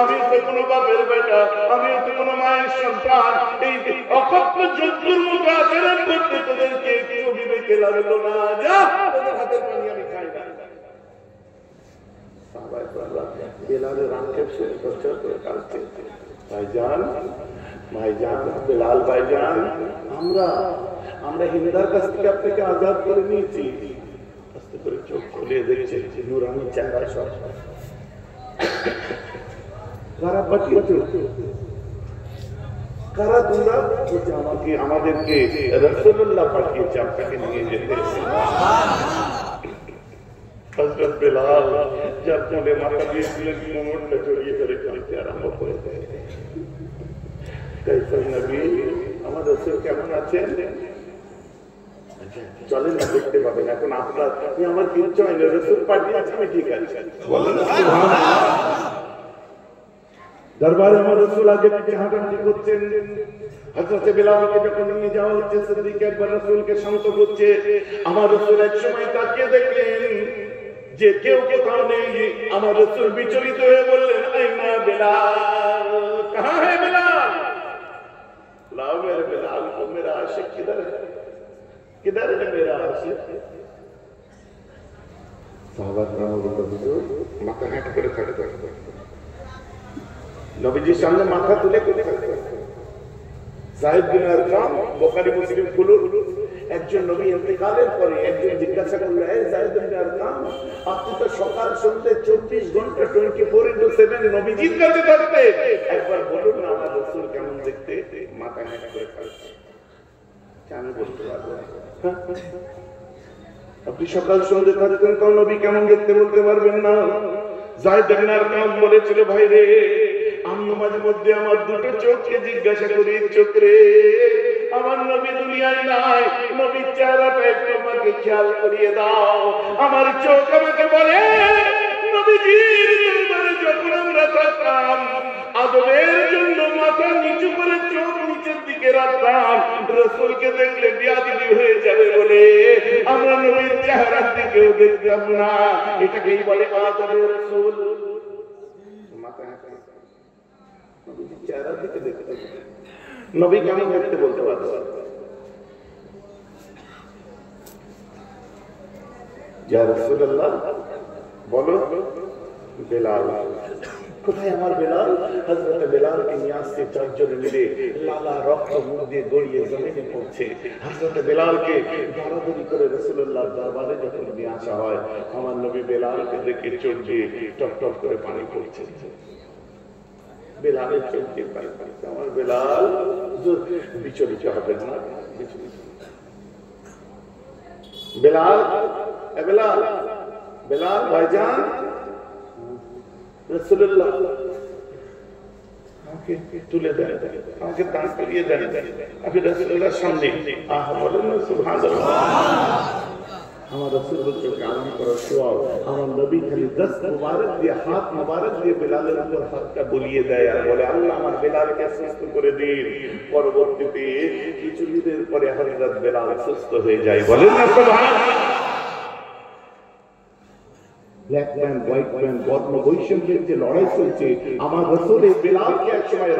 আমি তো কোনো বাপের বেটা, আমি তো কোনো মায়ের সন্তান। এই অকথ্য জন্তুর মতো আচরণ করতে তোদেরকে একটু বিবেকে লাগলো না। যা, তোদের হাতের পানি আমি খাই না। বেলালের আক্ষেপ শেষ করছে, ভাইজান ভাইজান বেলাল ভাইজান, আমরা হিন্দার কাছ থেকে আপনাকে আজাদ করে নিয়েছি। আস্তে করে চোখ খুলে দেখছে নুরানি চেহারা সব। কারা পাঠিয়েছে? কারা তোমরা? আমাদেরকে রাসূলুল্লাহ পাঠিয়েছে আপনাকে নিয়ে যেতে। হযরত বেলাল যার কোলে মাথা দিয়েছিলেন, কোমরটা জড়িয়ে ধরে কাঁদতে আরম্ভ করে দেয়। কাইফা নবী, আমার রাসূল কেমন আছেন? চলেন না, দেখতে পাবেন। এখন আপনার আমার কিচ্ছু হয় না, রাসূল পাঠিয়েছে, আমি ঠিক আছে। বলেন দরবারে আমার রাসূল আগে পিছে হাঁটাহাঁটি করছেন। হযরত বেলালকে যখন নিয়ে যাওয়া হচ্ছে, সিদ্দিক একবার রাসূলকে শান্ত করছে। আমার রাসূল এক সময় তাকিয়ে দেখলেন যে কেউ কোথাও নেই। আমার রাসূল বিচলিত হয়ে বললেন, আইনা বেলাল, কাহা है বেলাল? लाओ मेरे बेलाल को, मेरा आशिक किधर है, किधर है मेरा आशिक? साहबा माथा हेट করে থাকতে, নবীজির সামনে মাথা তুলে করে থাকতে। সাহেব বিন আরকাম, বুখারী মুসলিম খুলুন। একজন নবী ইন্তেকালের পরে একজন জিজ্ঞাসা করলো, এই সাহেব বিন আরকাম, আপনি তো সকাল সন্ধ্যে 24 ঘন্টা 24/7 নবীজির কাছে থাকতে, একবার বলুন না আমার রাসূল কেমন দেখতে? মাথা হেট করে থাকতে। আমি বলতে পারবো আপনি সকাল সন্ধ্যে থাকতেন, তো নবী কেমন দেখতে বলতে পারবেন না? যায়েদ বিন আরকাম বলেছিল, ভাই রে, আমি মাঝে মধ্যে আমার দুটো চোখকে জিজ্ঞাসা করি, চোখ রে, আমার নবী দুনিয়ায় নাই, নবীর চেহারাটা একটু আমাকে খেয়াল করিয়ে দাও। আমার চোখ আমাকে বলে, নবীজির দরবারে যখন আমরা থাকতাম, আদবের জন্য মাথা নিচু করে চোখ নিচের দিকে রাখতাম, রাসূলকে দেখলে বিয়াদবি হয়ে যাবে বলে আমরা নবীর চেহারার দিকেও দেখতাম না। এটাকেই বলে আদবের রাসূল। মাথা নবীর চেহারার দিকে দেখতে, নবী কেমন দেখতে বলতে পারতো? ইয়া রাসূলুল্লাহ, বলো বেলাল কোথায়? আমার বেলাল। হযরত বেলালকে নিয়ে আসছে, চারজনে মিলে লালা রক্ত মুখ দিয়ে গড়িয়ে জমিনে পড়ছে। হযরত বেলালকে দরাদরি করে রাসূলুল্লাহর দরবারে যখন নিয়ে আসা হয়, আমার নবী বেলালকে দেখে চোখ দিয়ে টপ টপ করে পানি পড়ছে। বেলালের চোখ দিয়ে পানি পড়ছে। আমার বেলাল বিচলিত হবে না, বেলাল, বেলাল, বেলাল ভাইজান, রাসূলুল্লাহ আমাকে তুলে দেন, আমাকে দান করিয়ে দেন। আপনি রাসূলুল্লাহর সামনে বলেন না সুবহানাল্লাহ। আমার রাসূল বলতে আরাম করার সওয়াব, আমার নবী খালি দস্ত মুবারক দিয়ে, হাত মুবারক দিয়ে বেলালের উপর হাতটা বুলিয়ে দেয় আর বলে, আল্লাহ আমার বেলালকে সুস্থ করে দিন। পরবর্তীতে কিছু দিনের পরে হযরত বেলাল সুস্থ হয়ে যায়। বলেন না সুবহানাল্লাহ। ব্ল্যাক ম্যান, হোয়াইট ম্যান, বর্ণ বৈষম্যের যে লড়াই চলছে, আমার রাসূল বেলালকে একসময়